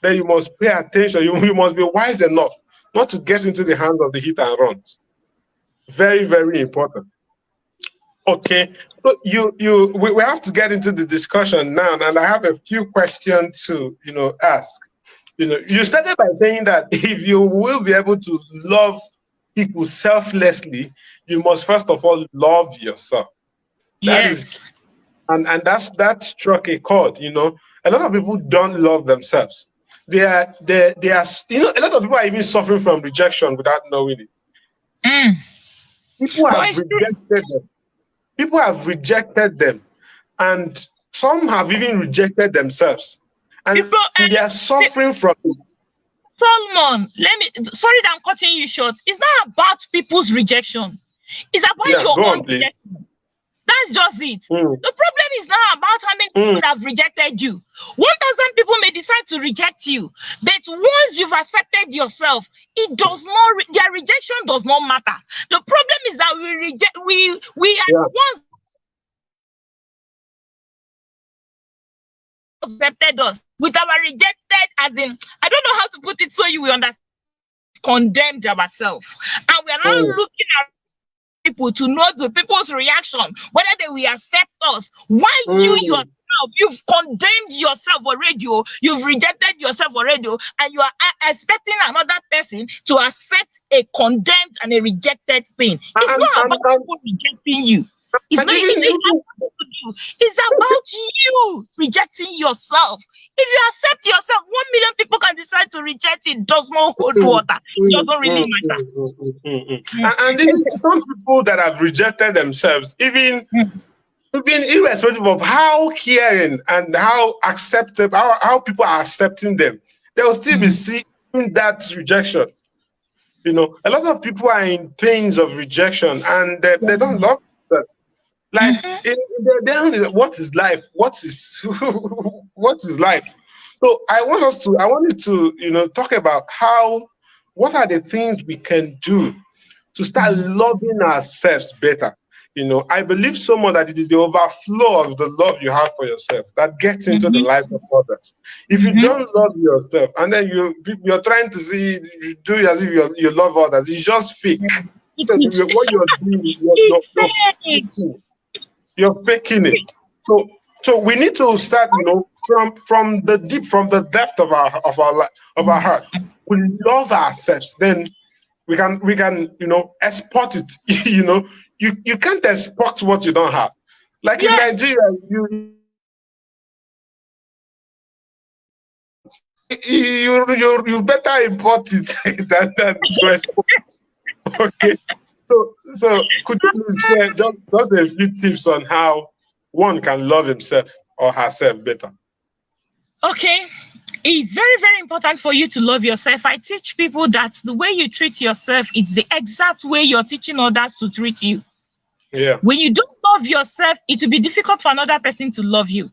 Then you must pay attention. You must be wise enough not to get into the hands of the hit and runs. Very, very important. Okay, so we have to get into the discussion now, and I have a few questions to ask. You started by saying that if you will be able to love people selflessly, you must first of all love yourself. That is, and that struck a chord. A lot of people don't love themselves. they are, a lot of people are even suffering from rejection without knowing it. People have rejected them. People have rejected them, and some have even rejected themselves, and they are suffering from it. Solomon, sorry that I'm cutting you short. It's not about people's rejection. It's about your own rejection. That's just it. The problem is not about how many people have rejected you. 1,000 people may decide to reject you, but once you've accepted yourself, their rejection does not matter. The problem is that we are ones accepted us with our rejected, as in, I don't know how to put it so you will understand, condemned ourselves, and we are now looking at people to know the people's reaction, whether they will accept us. Why you yourself, you've condemned yourself already, you've rejected yourself already, and you are expecting another person to accept a condemned and a rejected thing. It's not about people rejecting you. It's about you rejecting yourself. If you accept yourself, 1 million people can decide to reject it. Does not hold water. It doesn't really matter. And even some people that have rejected themselves, even irrespective of how caring and how acceptable, how people are accepting them, they will still be seeing that rejection. A lot of people are in pains of rejection, and they don't love that. Like, what is life? What is what is life? So I wanted to talk about what are the things we can do to start loving ourselves better. I believe so much that it is the overflow of the love you have for yourself that gets into the lives of others. If you don't love yourself, and then you're trying to do it as if you love others, it's just fake. So what you're doing, you're faking it. So we need to start, from the depth of our heart. We love ourselves, then we can export it. You can't export what you don't have. Like in Nigeria, you better import it than to export. Okay. So could you please share just a few tips on how one can love himself or herself better? Okay. It's very, very important for you to love yourself. I teach people that the way you treat yourself is the exact way you're teaching others to treat you. Yeah. When you don't love yourself, it will be difficult for another person to love you.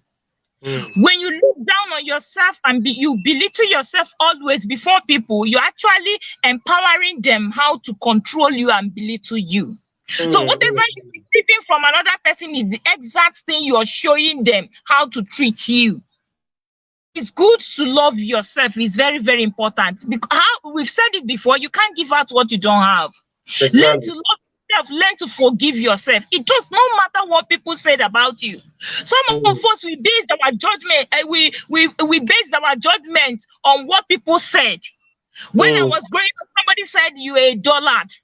When you look down on yourself and you belittle yourself always before people, you're actually empowering them how to control you and belittle you. So whatever you're receiving from another person is the exact thing you're showing them how to treat you. It's good to love yourself. It's very, very important. Because we've said it before, you can't give out what you don't have. Exactly. Learn to love yourself, learn to forgive yourself. It does not matter what people said about you. Some of us, we based our judgment, we based our judgment on what people said. When I was growing up, somebody said you're a dullard.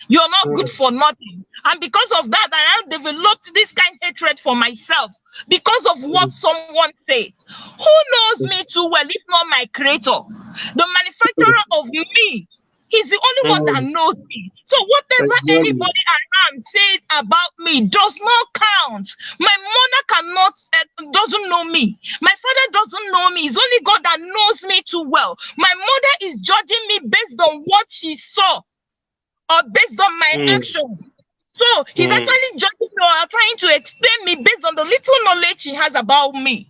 You're not good for nothing. And because of that, I have developed this kind of hatred for myself because of what someone said. Who knows me too well, if not my creator? The manufacturer of me. He's the only one that knows me. So whatever anybody around says about me does not count. My mother doesn't know me. My father doesn't know me. It's only God that knows me too well. My mother is judging me based on what she saw or based on my action. So he's actually judging me or trying to explain me based on the little knowledge he has about me.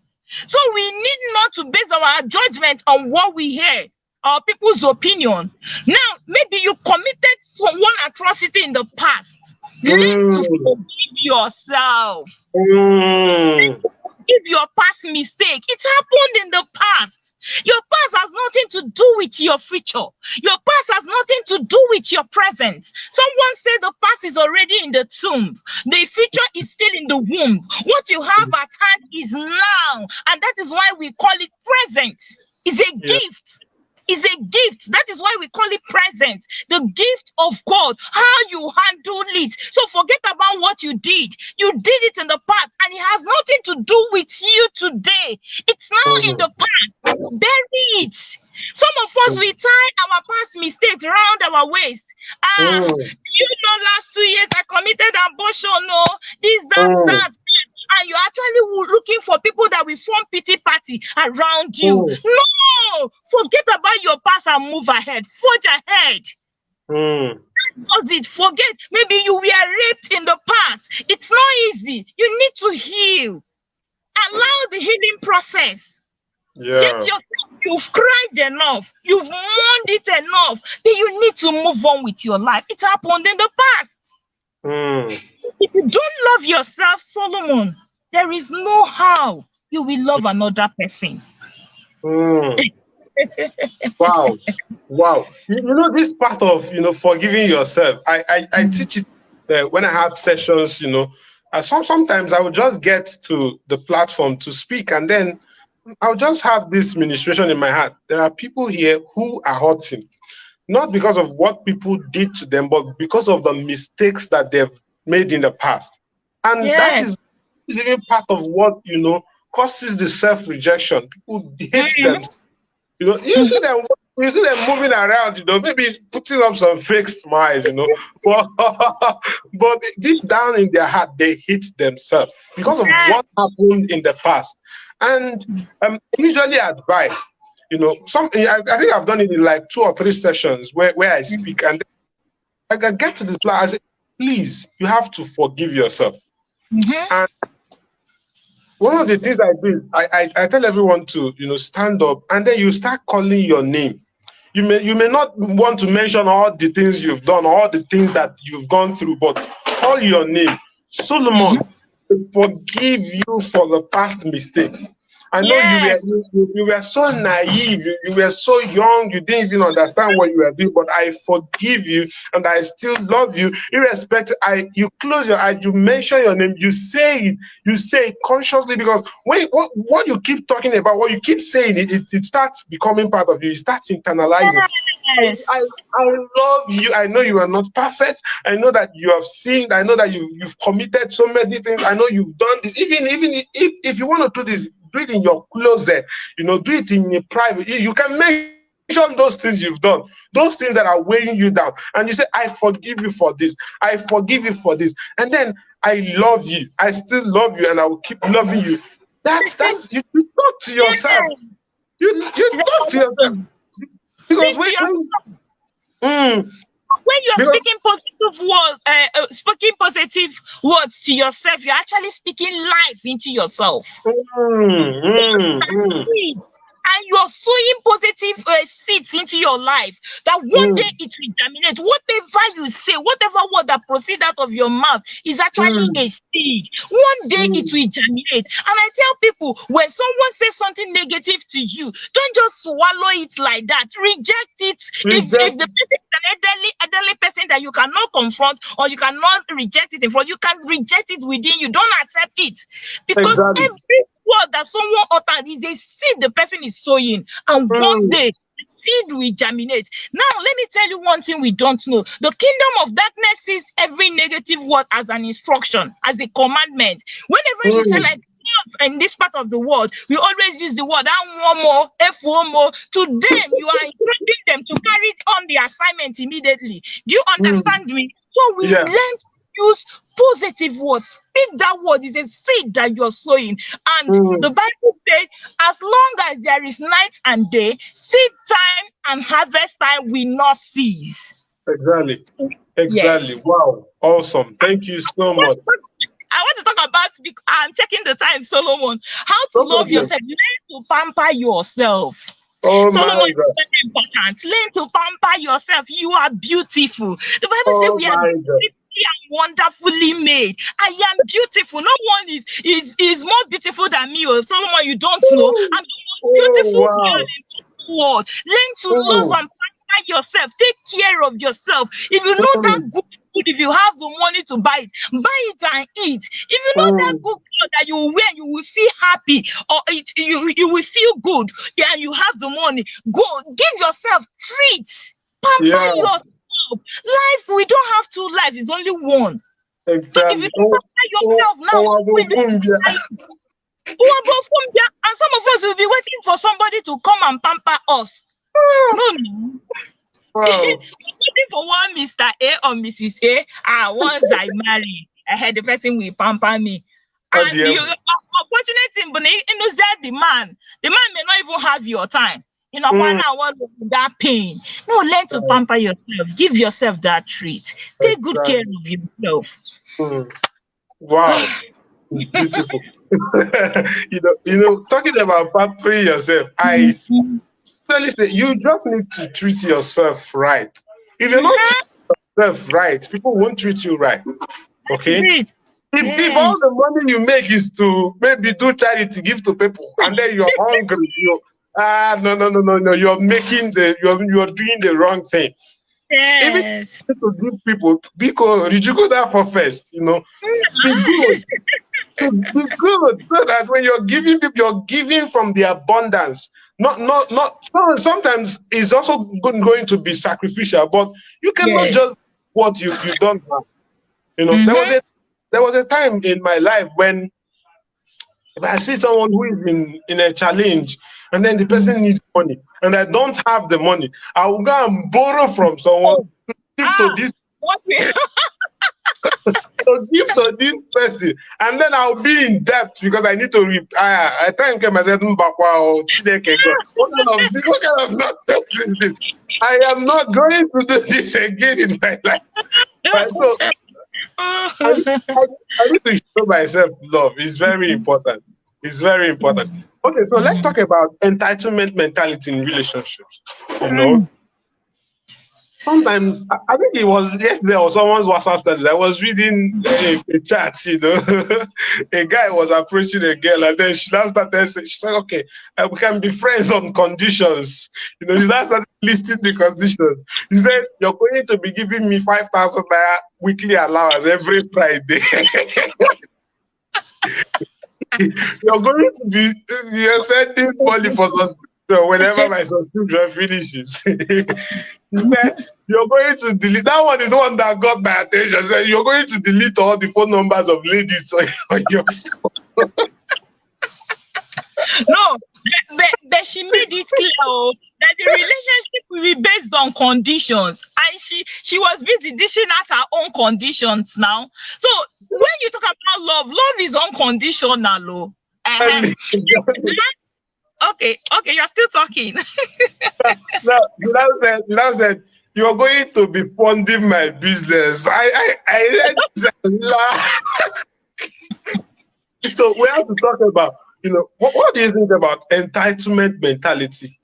So we need not to base our judgment on what we hear or people's opinion. Now, maybe you committed one atrocity in the past. Learn to forgive yourself. Forgive your past mistake. It happened in the past. Your past has nothing to do with your future. Your past has nothing to do with your present. Someone said the past is already in the tomb. The future is still in the womb. What you have at hand is now. And that is why we call it present. It's a gift. is a gift. That is why we call it present. The gift of God, how you handle it. So forget about what you did. You did it in the past, and it has nothing to do with you today. It's now in the past. Bury it. Some of us, we tie our past mistakes around our waist. Last 2 years I committed abortion, no, this, that. And you're actually looking for people that will form pity party around you. No, forget about your past and move ahead. Forge ahead. Does it? Forget. Maybe you were raped in the past. It's not easy. You need to heal. Allow the healing process. Get yourself. You've cried enough. You've mourned it enough. Then you need to move on with your life. It happened in the past. If you don't love yourself, Solomon, there is no how you will love another person. Wow. This part of forgiving yourself, I teach it when I have sessions. Sometimes I will just get to the platform to speak, and then I'll just have this ministration in my heart. There are people here who are hurting, not because of what people did to them, but because of the mistakes that they've made in the past. And that is even part of what causes the self-rejection. People hate them. You see them moving around, maybe putting up some fake smiles, but deep down in their heart, they hate themselves because of what happened in the past. And I usually advise, I think I've done it in like 2 or 3 sessions where I speak, and I can get to the class. I say, please, you have to forgive yourself. And one of the things I do is I tell everyone to stand up, and then you start calling your name. You may not want to mention all the things you've done, all the things that you've gone through, but call your name. Solomon, forgive you for the past mistakes. I know you were so naive, you were so young, you didn't even understand what you were doing, but I forgive you and I still love you, irrespective. You close your eyes, you mention your name, you say it consciously, because what you keep talking about, what you keep saying, it starts becoming part of you, it starts internalizing. Yes. I love you. I know you are not perfect. I know that you have sinned. I know that you've committed so many things. I know you've done this. Even if you want to do this, do it in your closet. Do it in your private. You can mention those things you've done, those things that are weighing you down, and you say, "I forgive you for this. I forgive you for this." And then I love you. I still love you, and I will keep loving you. That's you talk to yourself. You talk to yourself. Because when you're speaking positive words to yourself, you're actually speaking life into yourself. And you're sowing positive seeds into your life, that one day it will germinate. Whatever you say, whatever word that proceeds out of your mouth is actually a seed. One day it will germinate. And I tell people, when someone says something negative to you, don't just swallow it like that. Reject it. If the person is an elderly person that you cannot confront, or you cannot reject it in front, you can reject it within you. Don't accept it. Because every word that someone uttered is a seed the person is sowing, and one day the seed will germinate. Now, let me tell you one thing we don't know. The kingdom of darkness sees every negative word as an instruction, as a commandment. Whenever you say, like, in this part of the world, we always use the word "awomo," "efuomo." To them, you are encouraging them to carry on the assignment immediately. Do you understand me? So we learn to use positive words. Speak that word is a seed that you're sowing. And the Bible says, as long as there is night and day, seed time and harvest time will not cease. Exactly. Yes. Wow. Awesome. Thank you so much. I want to talk about, I'm checking the time, Solomon, how to love yourself. Learn to pamper yourself. Solomon is very important. Learn to pamper yourself. You are beautiful. The Bible says we are beautifully and wonderfully made. I am beautiful. No one is more beautiful than me. Solomon, you don't know. I'm the most beautiful girl in this world. Learn to love and pamper yourself. Take care of yourself. If you know that good food, if you have the money to buy it and eat. If you know that good clothes that you wear, you will feel happy, or you will feel good. Yeah, and you have the money. Go give yourself treats, pamper Yeah, yourself. Life, we don't have two lives, it's only one. So if you exactly. don't pamper yourself now, when you and some of us will be waiting for somebody to come and pamper us. No. Wow. Waiting for one Mr. A or Mrs. A. Once I marry, I had the person will pamper me. Oh, And dear. you unfortunate thing, but you know that the man may not even have your time. You know, one hour that pain. No, learn to pamper yourself. Give yourself that treat. Take good care Exactly. of yourself. Wow. It's beautiful. Talking about pampering yourself, I really say you just need to treat yourself right. If you're not treating yourself right, people won't treat you right. Okay? Great. If all the money you make is to maybe do charity, give to people, and then you're hungry, no, you're doing the wrong thing. Even Yes. to give people, because did you go there for first? Be good. Be good, so that when you're giving people, you're giving from the abundance. Not. Sometimes it's also going to be sacrificial, but you cannot Yes. just what you don't have. There was a time in my life when if I see someone who is in a challenge, and then the person needs money, and I don't have the money, I will go and borrow from someone to give to this. What To give to this person, and then I'll be in debt because I need to I thank him. I said, what kind of nonsense is this? I am not going to do this again in my life. Right? So I need to show myself love. It's very important. It's very important. Okay, so let's talk about entitlement mentality in relationships. Sometimes I think it was yesterday or someone's WhatsApp status. I was reading a chat, a guy was approaching a girl, and then she now started saying, she said, okay, we can be friends on conditions. She now started listing the conditions. He said, you're going to be giving me 5,000 weekly allowance every Friday. You're going to be sending money for subscription whenever my subscription finishes. He said, you're going to delete. That one is the one that got my attention. Said, you're going to delete all the phone numbers of ladies on your phone. No, but she made it clear that the relationship will be based on conditions, and she was busy dishing out her own conditions now. So when you talk about love is unconditional. Okay, you're still talking. Now said, you're going to be funding my business. I read that. So we have to talk about, what do you think about entitlement mentality?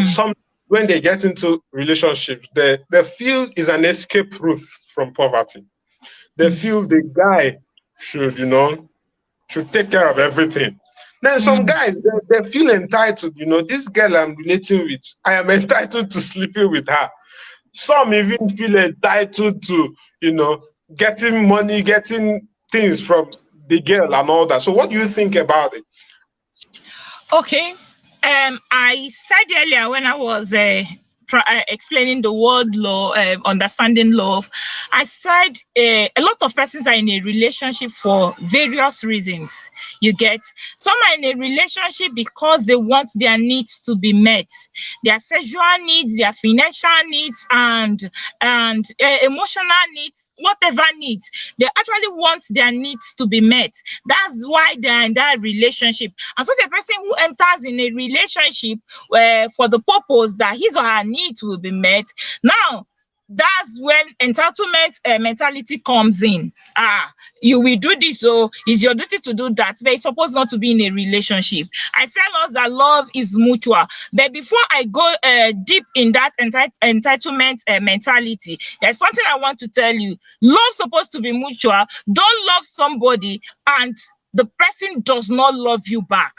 Some when they get into relationships, they feel is an escape route from poverty. They feel the guy should take care of everything. Then some guys, they feel entitled. This girl I'm relating with, I am entitled to sleeping with her. Some even feel entitled to, getting money, getting things from the girl and all that. So what do you think about it? Okay. I said earlier when I was explaining the word love, understanding love, I said a lot of persons are in a relationship for various reasons. You get, some are in a relationship because they want their needs to be met, their sexual needs, their financial needs, and emotional needs, whatever needs. They actually want their needs to be met. That's why they're in that relationship. And so the person who enters in a relationship for the purpose that his or her needs will be met, now that's when entitlement mentality comes in. You will do this, so it's your duty to do that, but it's supposed not to be in a relationship. I tell us that love is mutual, but before I go deep in that entitlement mentality, there's something I want to tell you. Love's supposed to be mutual. Don't love somebody and the person does not love you back.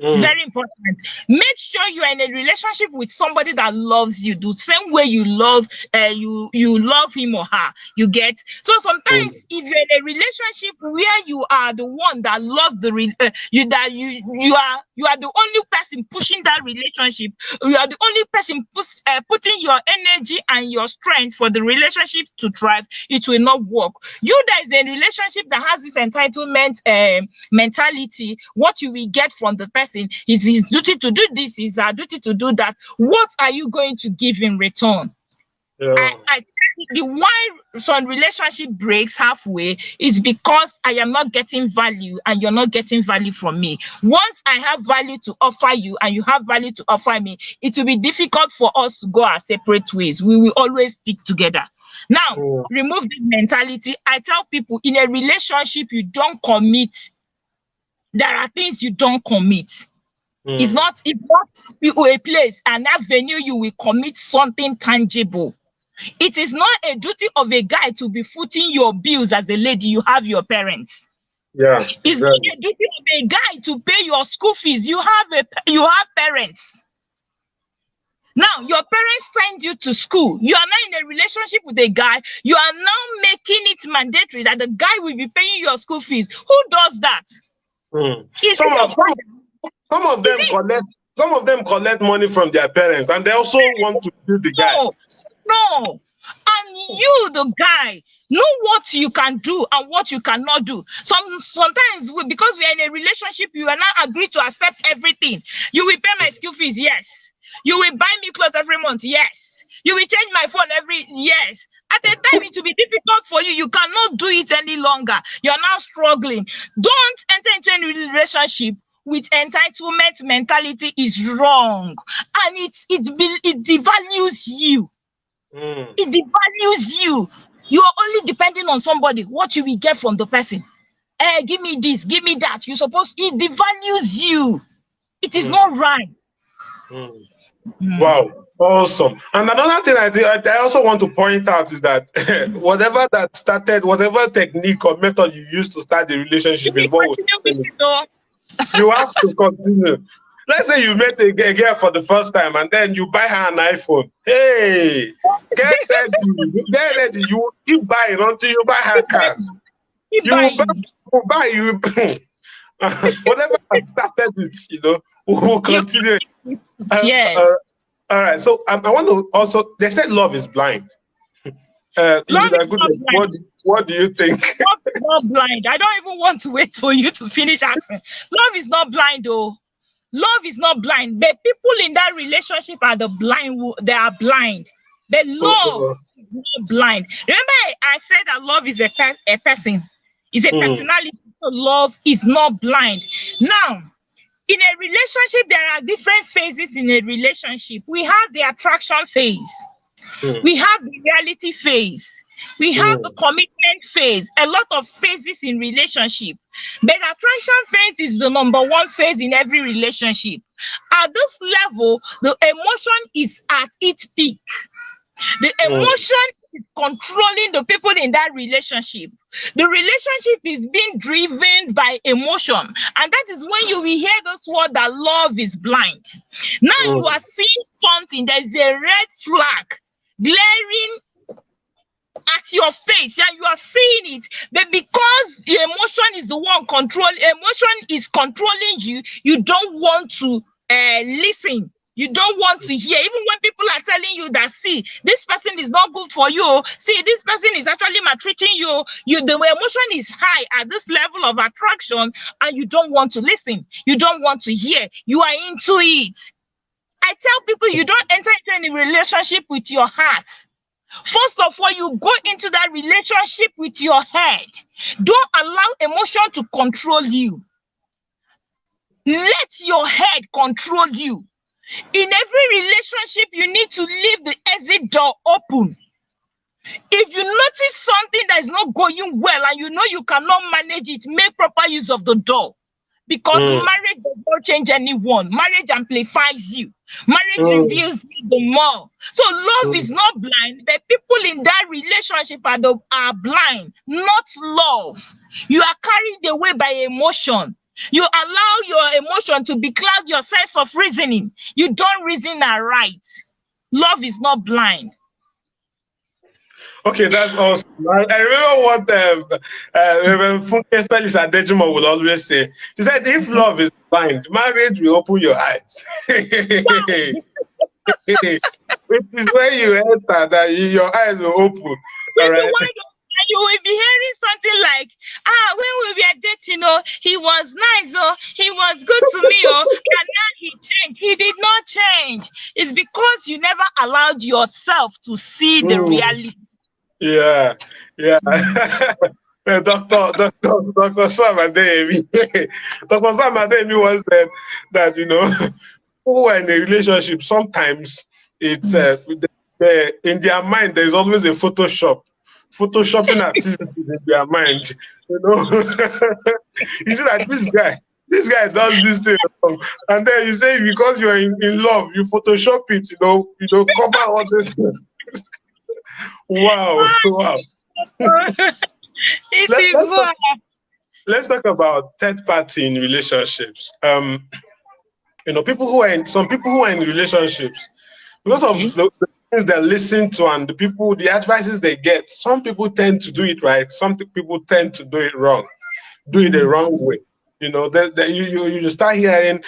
Very important. Make sure you are in a relationship with somebody that loves you the same way you love you love him or her. You get? So sometimes if you're in a relationship where you are the one that loves you are the only person pushing that relationship, you are the only person putting your energy and your strength for the relationship to thrive, it will not work. You that is in a relationship that has this entitlement mentality, what you will get from the person is his duty to do this, is our duty to do that. What are you going to give in return? I the why some relationship breaks halfway is because I am not getting value and you're not getting value from me. Once I have value to offer you and you have value to offer me, it will be difficult for us to go our separate ways. We will always stick together. Now, remove this mentality. I tell people in a relationship, you don't commit. There are things you don't commit. It's not a place, an avenue you will commit something tangible. It is not a duty of a guy to be footing your bills as a lady. You have your parents. It's not a duty of a guy to pay your school fees. You have parents. Now, your parents send you to school. You are now in a relationship with a guy. You are now making it mandatory that the guy will be paying your school fees. Who does that? Some of them collect money from their parents, and they also want to be the guy. No. And you, the guy, know what you can do and what you cannot do. Sometimes because we are in a relationship, you are not agree to accept everything. You will pay my school fees, yes. You will buy me clothes every month, yes. You will change my phone yes. At a time it will be difficult for you. You cannot do it any longer. You are now struggling. Don't enter into any relationship with entitlement mentality. Is wrong, and it devalues you. It devalues you. You are only depending on somebody. What you will get from the person? Give me this, give me that. It devalues you. It is not right. Wow, awesome. And another thing I also want to point out is that whatever technique or method you use to start the relationship is what you have to continue. Let's say you met a girl for the first time and then you buy her an iPhone. Hey, get ready. You keep buying until you buy her cars. Whatever has started it, we'll continue. Yes. All right. So I want to also, they said love is blind. What do you think? Love is not blind. I don't even want to wait for you to finish asking. Love is not blind, though. Love is not blind. But people in that relationship are they are blind. But love is not blind. Remember, I said that love is a person. It's a personality. So love is not blind. Now, in a relationship, there are different phases in a relationship. We have the attraction phase. We have the reality phase. We have the commitment phase. A lot of phases in relationship. But attraction phase is the number one phase in every relationship. At this level, the emotion is at its peak. The emotion is controlling the people in that relationship. The relationship is being driven by emotion. And that is when you will hear this word that love is blind. Now you are seeing something, there's a red flag glaring at your face, and you are seeing it, but because the emotion is the one controlling you, you don't want to listen. You don't want to hear, even when people are telling you that, see, this person is not good for you. See, this person is actually maltreating you. The emotion is high at this level of attraction, and you don't want to listen. You don't want to hear. You are into it. I tell people you don't enter into any relationship with your heart. First of all, you go into that relationship with your head. Don't allow emotion to control you. Let your head control you. In every relationship, you need to leave the exit door open. If you notice something that is not going well and you know you cannot manage it, make proper use of the door. Because marriage does not change anyone. Marriage amplifies you. Marriage reveals you the more. So love is not blind, but people in that relationship are blind, not love. You are carried away by emotion. You allow your emotion to becloud your sense of reasoning. You don't reason right. Love is not blind. Okay, that's awesome. I remember what Reverend Funke Felix Adejimo will always say. She said, if love is blind, marriage will open your eyes. It is when you enter that your eyes will open. All right. You will be hearing something like, when we were dating, he was nice, he was good to me, and now he changed. He did not change. It's because you never allowed yourself to see the reality. Yeah. Dr. Sam Adeyemi. Dr. Sam Adeyemi once said that, who are in a relationship, sometimes it's in their mind, there's always a photoshopping activity in their mind. You see that this guy does this thing wrong. And then you say because you're in love, you Photoshop it, cover all this. Wow. Let's talk about third party in relationships. Some people who are in relationships, because of the things they listen to and the advices they get, some people tend to do it right, some people tend to do it wrong, do it the wrong way. You start hearing,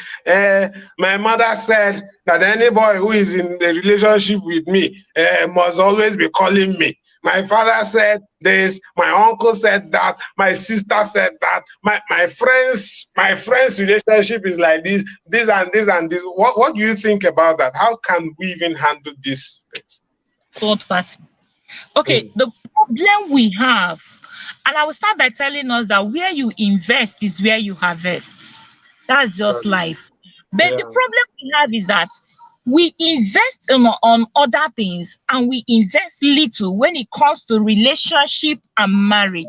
my mother said that any boy who is in a relationship with me must always be calling me. My father said this, my uncle said that, my sister said that, my friend's relationship is like this and this and this. What do you think about that? How can we even handle these things? Third party. Okay, the problem we have, and I will start by telling us that where you invest is where you harvest. That's just life. But the problem we have is that we invest on other things and we invest little when it comes to relationship and marriage.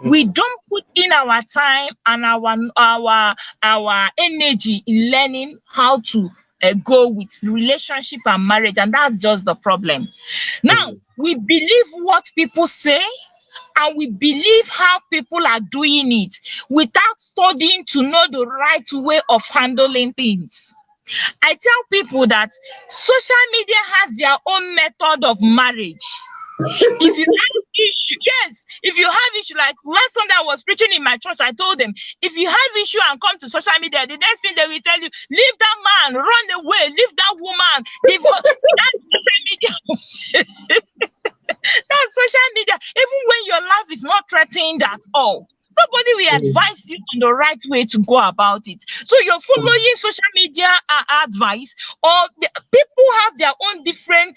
We don't put in our time and our energy in learning how to go with relationship and marriage, and that's just the problem. Now, we believe what people say and we believe how people are doing it without studying to know the right way of handling things. I tell people that social media has their own method of marriage. If you have issue, like when Sunday I was preaching in my church, I told them, if you have issue and come to social media, the next thing they will tell you, leave that man, run away, leave that woman, divorce. That's social media. That's social media. Even when your life is not threatened at all, nobody will advise you on the right way to go about it. So you're following social media advice, or people have their own different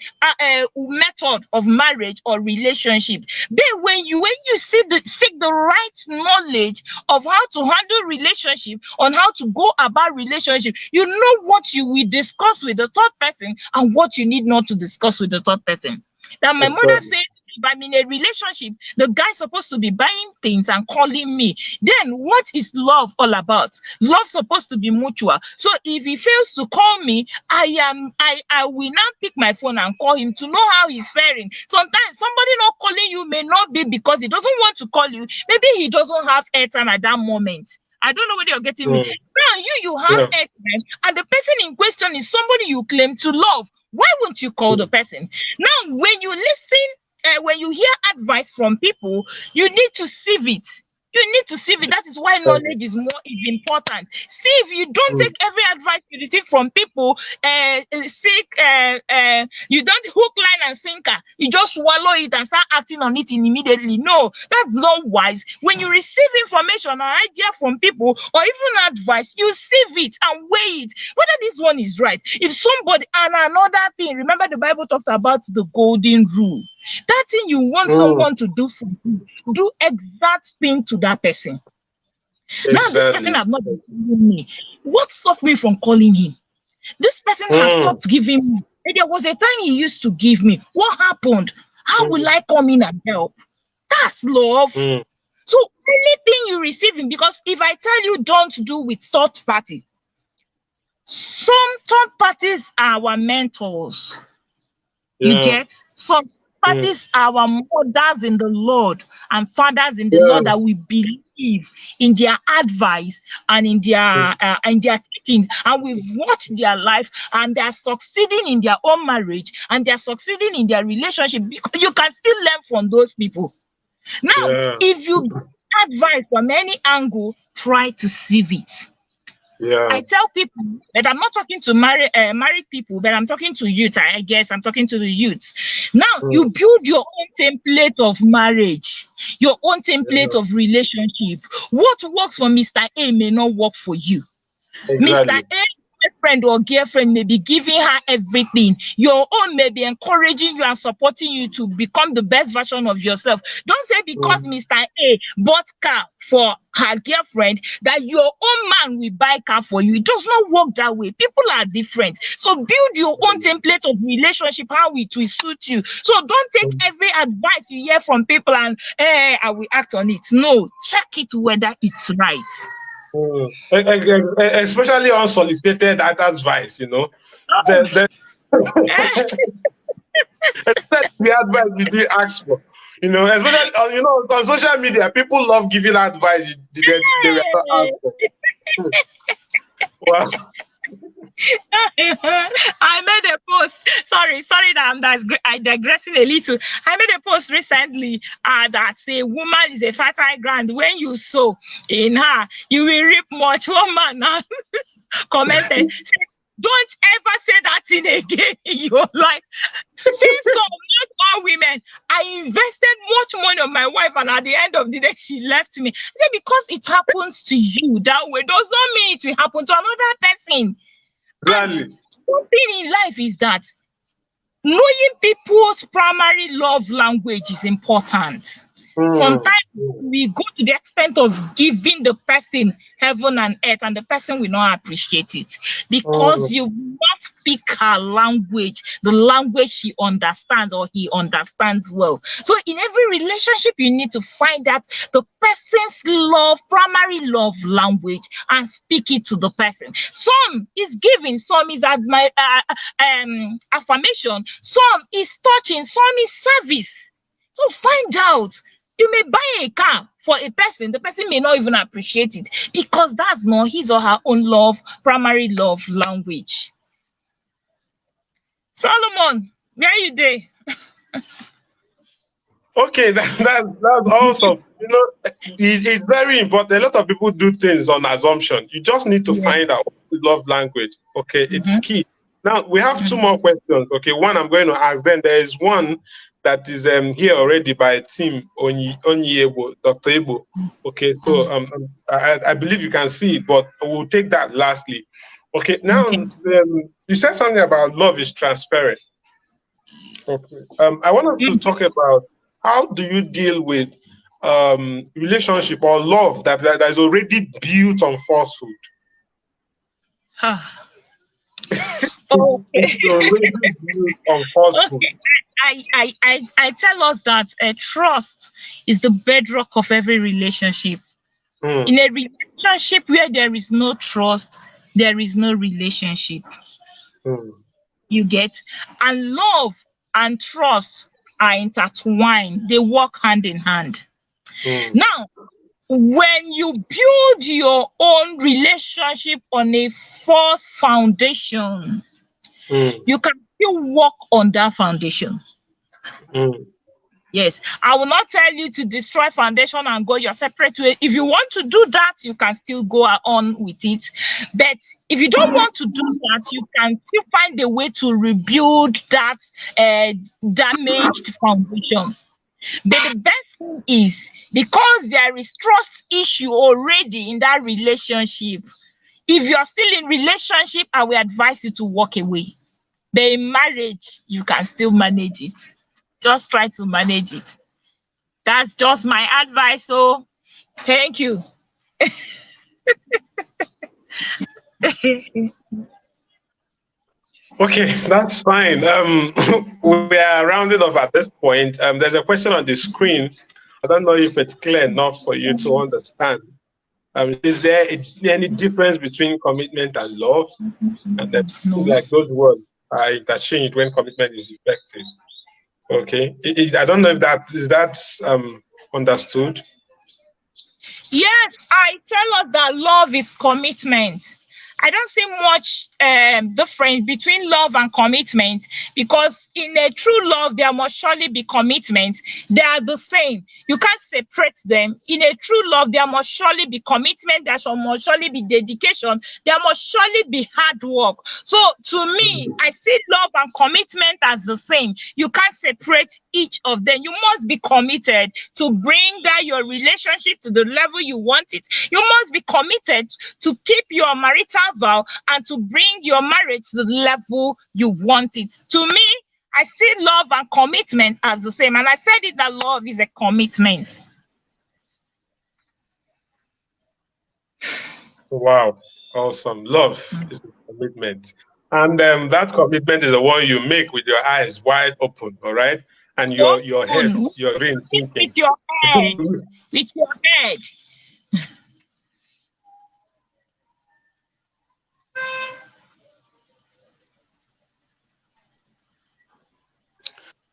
method of marriage or relationship. But when you seek the right knowledge of how to handle relationship, on how to go about relationship, you know what you will discuss with the third person and what you need not to discuss with the third person. That my mother said, if I'm in a relationship, the guy's supposed to be buying things and calling me. Then what is love all about? Love's supposed to be mutual. So if he fails to call me, I will now pick my phone and call him to know how he's faring. Sometimes somebody not calling you may not be because he doesn't want to call you. Maybe he doesn't have airtime at that moment. I don't know whether you're getting me. Now you have airtime, and the person in question is somebody you claim to love. Why won't you call the person? Now, when you listen, when you hear advice from people, you need to sieve it. You need to sieve it. That is why knowledge is important. See, if you don't take every advice you receive from people, you don't hook, line, and sinker. You just swallow it and start acting on it immediately. No, that's not wise. When you receive information or idea from people or even advice, you sieve it and weigh it, whether this one is right. If somebody, and another thing, remember the Bible talked about the golden rule. That thing you want someone to do for you, do exact thing to that person. Exactly. Now this person has not been calling me. What stopped me from calling him? This person has stopped giving me. And there was a time he used to give me. What happened? How will I come in and help? That's love. So anything you receive him, because if I tell you don't do with third party, some third parties are our mentors. You get some emphasis our mothers in the Lord and fathers in the Yeah. Lord, that we believe in their advice and in their teaching, and we've watched their life, and they're succeeding in their own marriage, and they're succeeding in their relationship, because you can still learn from those people. Now, if you get advice from any angle, try to sieve it. Yeah. I tell people that I'm not talking to married people, but I'm talking to youth. I guess I'm talking to the youths. Now, you build your own template of marriage, your own template of relationship. What works for Mr. A may not work for you. Exactly. Mr. A friend or girlfriend may be giving her everything. Your own may be encouraging you and supporting you to become the best version of yourself. Don't say because Mr. A bought car for her girlfriend that your own man will buy car for you. It does not work that way. People are different. So build your own template of relationship, how it will suit you. So don't take every advice you hear from people and I will act on it. No, check it whether it's right. Especially unsolicited advice, you know. The advice we did ask for, you know, especially you know, on social media, people love giving advice they were not asked for. Wow. I made a post. Sorry that I'm digressing a little. I made a post recently that say woman is a fertile ground. When you sow in her, you will reap much. One man commented, say, don't ever say that thing again in your life. Since so, not all women, I invested much money on my wife, and at the end of the day, she left me. I said, because it happens to you that way does not mean it will happen to another person. Exactly. And one thing in life is that knowing people's primary love language is important. Sometimes we go to the extent of giving the person heaven and earth, and the person will not appreciate it because you not speak her language, the language she understands or he understands well. So in every relationship, you need to find out the person's primary love language, and speak it to the person. Some is giving, some is affirmation, some is touching, some is service. So find out. You may buy a car for a person, the person may not even appreciate it because that's not his or her own primary love language. Solomon, where are you there? Okay, that's awesome. You know, it's very important. A lot of people do things on assumption. You just need to find out love language. Okay, it's key. Now we have two more questions. Okay, one I'm going to ask. Then there is one that is here already by Team Onyiebo, Dr. Ebo. Okay, so I believe you can see it, but we'll take that lastly. Okay, now you said something about love is transparent. Okay, I want us to talk about how do you deal with relationship or love that is already built on falsehood. Okay. Okay. I tell us that trust is the bedrock of every relationship. In a relationship where there is no trust, there is no relationship. You get? And love and trust are intertwined. They work hand in hand. Now, when you build your own relationship on a false foundation, you can still work on that foundation. Yes, I will not tell you to destroy foundation and go your separate way. If you want to do that, you can still go on with it. But if you don't want to do that, you can still find a way to rebuild that damaged foundation. But the best thing is, because there is trust issue already in that relationship, if you're still in relationship, I will advise you to walk away. But in marriage, you can still manage it. Just try to manage it. That's just my advice. So thank you. Okay, that's fine. We are rounded off at this point. There's a question on the screen. I don't know if it's clear enough for you to understand. Is there any difference between commitment and love? And then like those words are interchanged when commitment is effective. Okay. I don't know if that's understood. Yes, I tell us that love is commitment. I don't see much difference between love and commitment, because in a true love there must surely be commitment. They are the same. You can't separate them. In a true love there must surely be commitment. Must surely be dedication. There must surely be hard work. So to me, I see love and commitment as the same. You can't separate each of them. You must be committed to bring that your relationship to the level you want it. You must be committed to keep your marital vow and to bring your marriage to the level you want it. To me, I see love and commitment as the same. And I said it that love is a commitment. Wow. Awesome. Love is a commitment. And that commitment is the one you make with your eyes wide open, all right? And your head, your brain thinking. With your head. With your head.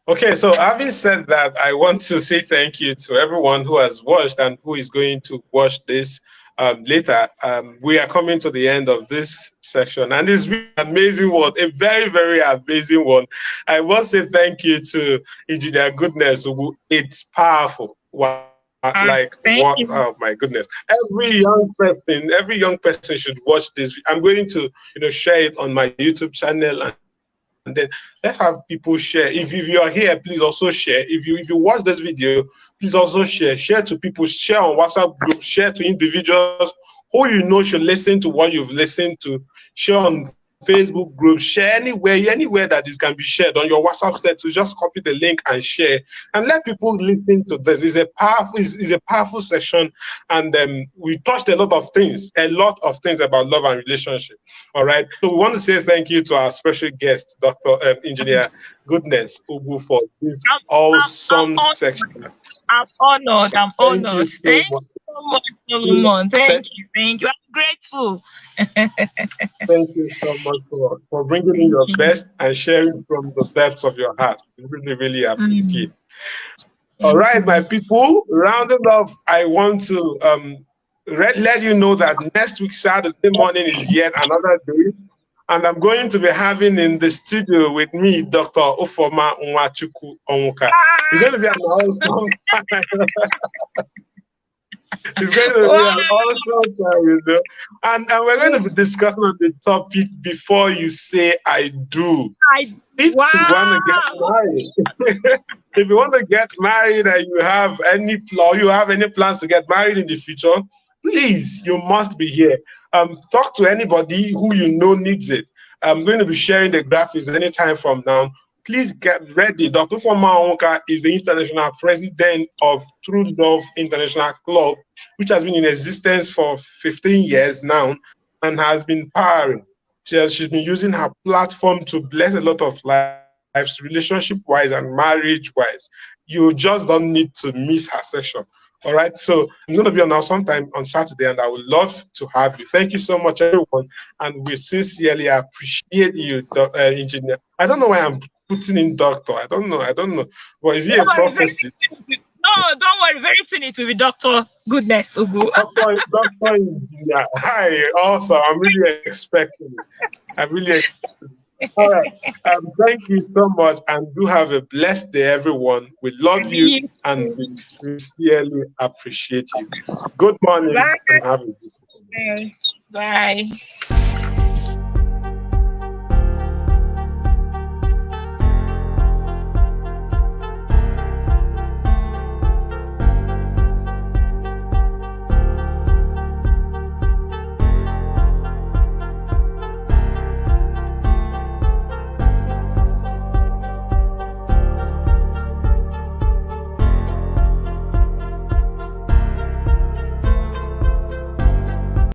Okay, so having said that, I want to say thank you to everyone who has watched and who is going to watch this later. We are coming to the end of this section, and it's really an amazing one, a very, very amazing one. I must say thank you to Engineer Goodness. It's powerful. Wow. Like what? Oh my goodness! Every young person should watch this. I'm going to, share it on my YouTube channel, and then let's have people share. If you are here, please also share. If you watch this video, please also share to people, share on WhatsApp groups, share to individuals who you know should listen to what you've listened to, share on Facebook groups, share anywhere that this can be shared on your WhatsApp status. Just copy the link and share, and let people listen to this. It's a powerful session, and we touched a lot of things about love and relationship. All right, so we want to say thank you to our special guest, Dr. Engineer Goodness Ugwu, for this awesome section. I'm honored. Thank you so much. Solomon. Thank you. I'm grateful. Thank you so much for bringing in your best and sharing from the depths of your heart. We really, really appreciate it. All right, my people, rounding off, I want to let you know that next week, Saturday morning, is yet another day. And I'm going to be having in the studio with me, Dr. Ufoma Nwachukwu Onwuka. It's going to be an awesome time. It's going to be an awesome time, And we're going to be discussing on the topic, before you say I do. If you want to get married, if you want to get married and you have any plans to get married in the future, please, you must be here. Talk to anybody who you know needs it. I'm going to be sharing the graphics anytime from now. Please get ready. Dr. Ufoma Onwuka is the international president of True Love International Club, which has been in existence for 15 years now and has been powering. She's been using her platform to bless a lot of lives, relationship-wise and marriage-wise. You just don't need to miss her session. All right, so I'm going to be on now sometime on Saturday, and I would love to have you. Thank you so much, everyone, and we sincerely appreciate you, Engineer. I don't know why I'm putting in doctor. I don't know. But is he a prophecy? No, don't worry. Very soon it will be Dr. Goodness Ugwu. Dr. Engineer. Hi, awesome. I'm really expecting it. All right. Thank you so much, and do have a blessed day, everyone. We love you, and we sincerely appreciate you. Good morning. Bye. And have a good day. Bye.